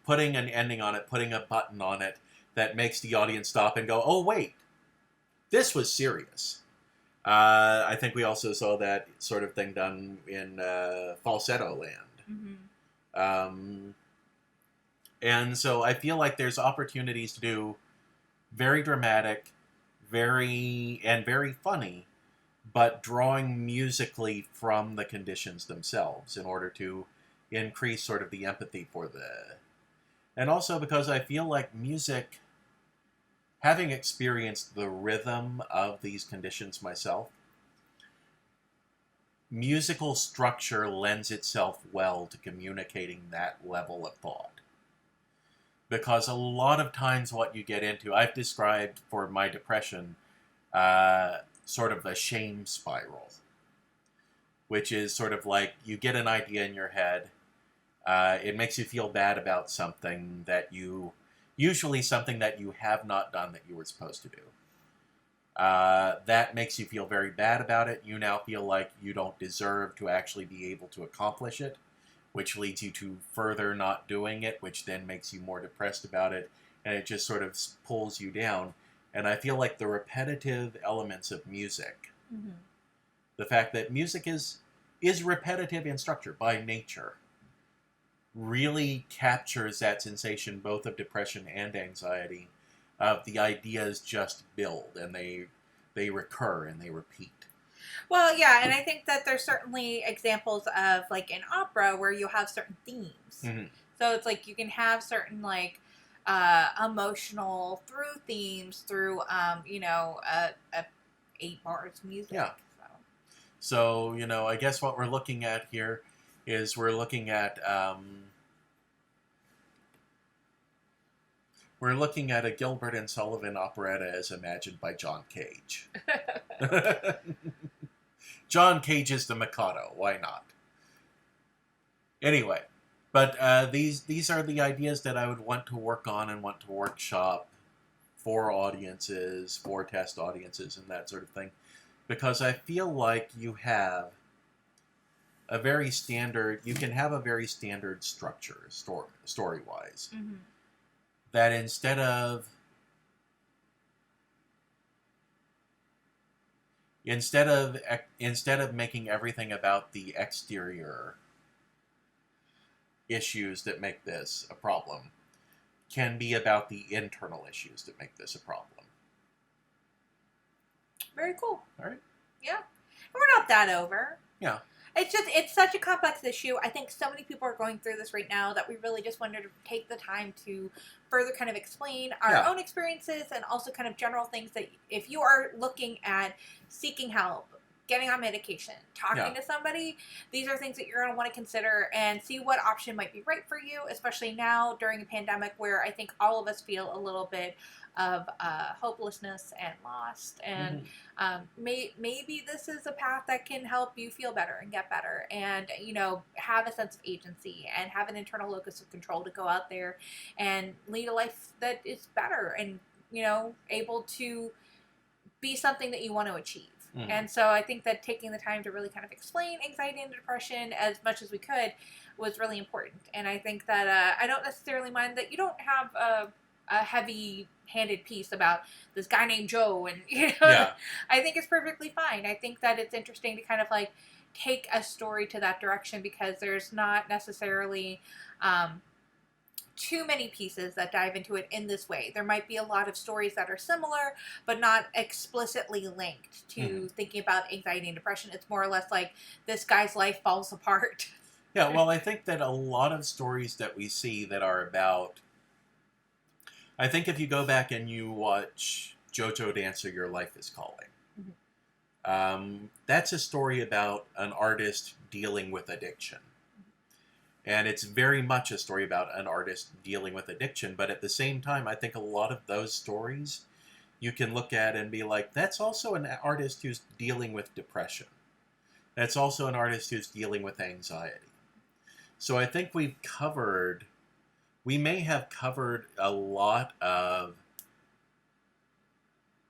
putting an ending on it, putting a button on it that makes the audience stop and go, oh, wait, this was serious. I think we also saw that sort of thing done in Falsetto Land. Mm-hmm. And so I feel like there's opportunities to do very dramatic, very funny, but drawing musically from the conditions themselves in order to increase sort of the empathy for and also because I feel like music, having experienced the rhythm of these conditions myself, musical structure lends itself well to communicating that level of thought. Because a lot of times what you get into, I've described for my depression, sort of a shame spiral, which is sort of like you get an idea in your head, it makes you feel bad about something usually something that you have not done that you were supposed to do. That makes you feel very bad about it. You now feel like you don't deserve to actually be able to accomplish it, which leads you to further not doing it, which then makes you more depressed about it, and it just sort of pulls you down. And I feel like the repetitive elements of music, the fact that music is repetitive in structure by nature, really captures that sensation both of depression and anxiety, of the ideas just build and they recur and they repeat. Well, yeah, and I think that there's certainly examples of, like, in opera where you have certain themes. Mm-hmm. So it's like you can have certain, like, emotional through themes through, 8 bars music. Yeah. So, I guess what we're looking at here is we're looking at a Gilbert and Sullivan operetta as imagined by John Cage. John Cage is the Mikado. Why not? Anyway, but these are the ideas that I would want to work on and want to workshop for audiences, for test audiences, and that sort of thing. Because I feel like you can have a very standard structure, story-wise. Mm-hmm. That instead of making everything about the exterior issues that make this a problem, can be about the internal issues that make this a problem. Very cool. All right. Yeah. And we're not that over. Yeah. It's such a complex issue. I think so many people are going through this right now that we really just wanted to take the time to further kind of explain our own experiences and also kind of general things that if you are looking at seeking help, getting on medication, talking to somebody. These are things that you're going to want to consider and see what option might be right for you, especially now during a pandemic where I think all of us feel a little bit of hopelessness and lost. And maybe this is a path that can help you feel better and get better and, you know, have a sense of agency and have an internal locus of control to go out there and lead a life that is better and, you know, able to be something that you want to achieve. And so I think that taking the time to really kind of explain anxiety and depression as much as we could was really important. And I think that I don't necessarily mind that you don't have a heavy-handed piece about this guy named Joe. And, you know, I think it's perfectly fine. I think that it's interesting to kind of like take a story to that direction because there's not necessarily too many pieces that dive into it in this way. There might be a lot of stories that are similar, but not explicitly linked to thinking about anxiety and depression. It's more or less like this guy's life falls apart. Yeah, well, I think that a lot of stories that we see that are about... I think if you go back and you watch JoJo Dancer, Your Life is Calling, that's a story about an artist dealing with addiction. And it's very much a story about an artist dealing with addiction. But at the same time, I think a lot of those stories you can look at and be like, that's also an artist who's dealing with depression. That's also an artist who's dealing with anxiety. So I think we may have covered a lot of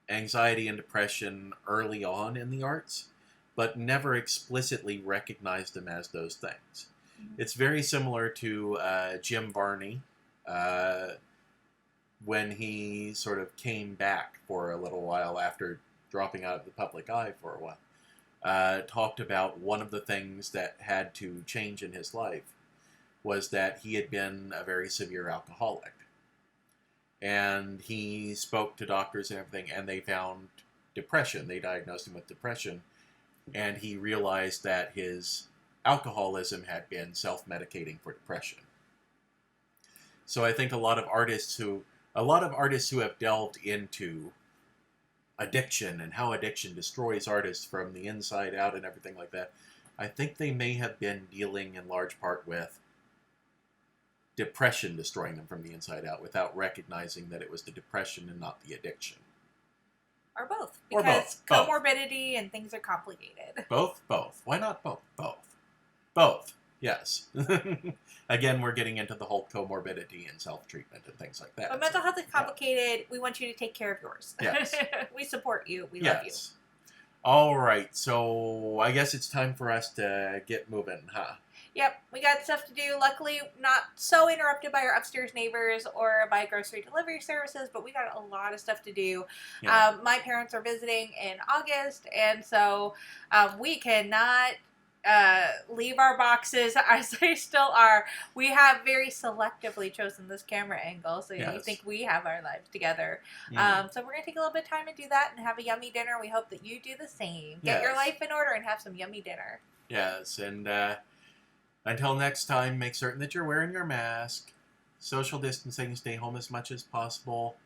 anxiety and depression early on in the arts, but never explicitly recognized them as those things. It's very similar to Jim Varney when he sort of came back for a little while after dropping out of the public eye for a while. Talked about one of the things that had to change in his life was that he had been a very severe alcoholic. And he spoke to doctors and everything, and they found depression. They diagnosed him with depression. And he realized that his alcoholism had been self-medicating for depression. So I think a lot of artists who have delved into addiction and how addiction destroys artists from the inside out and everything like that, I think they may have been dealing in large part with depression destroying them from the inside out without recognizing that it was the depression and not the addiction. Or both. Because comorbidity and things are complicated. Both? Why not both? Both, yes. Again, we're getting into the whole comorbidity and self-treatment and things like that. But mental health is complicated. We want you to take care of yours. Yes. We support you. We love you. All right, so I guess it's time for us to get moving, huh? Yep, we got stuff to do. Luckily, not so interrupted by our upstairs neighbors or by grocery delivery services, but we got a lot of stuff to do. Yeah. My parents are visiting in August, and so we cannot leave our boxes as they still are. We have very selectively chosen this camera angle, so you think we have our lives together. So we're going to take a little bit of time to do that and have a yummy dinner. We hope that you do the same. Get your life in order and have some yummy dinner. Yes, and until next time, make certain that you're wearing your mask, social distancing, stay home as much as possible,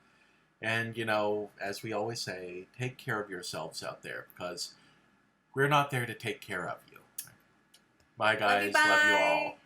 and, you know, as we always say, take care of yourselves out there, because we're not there to take care of you. Bye, guys. Love you all.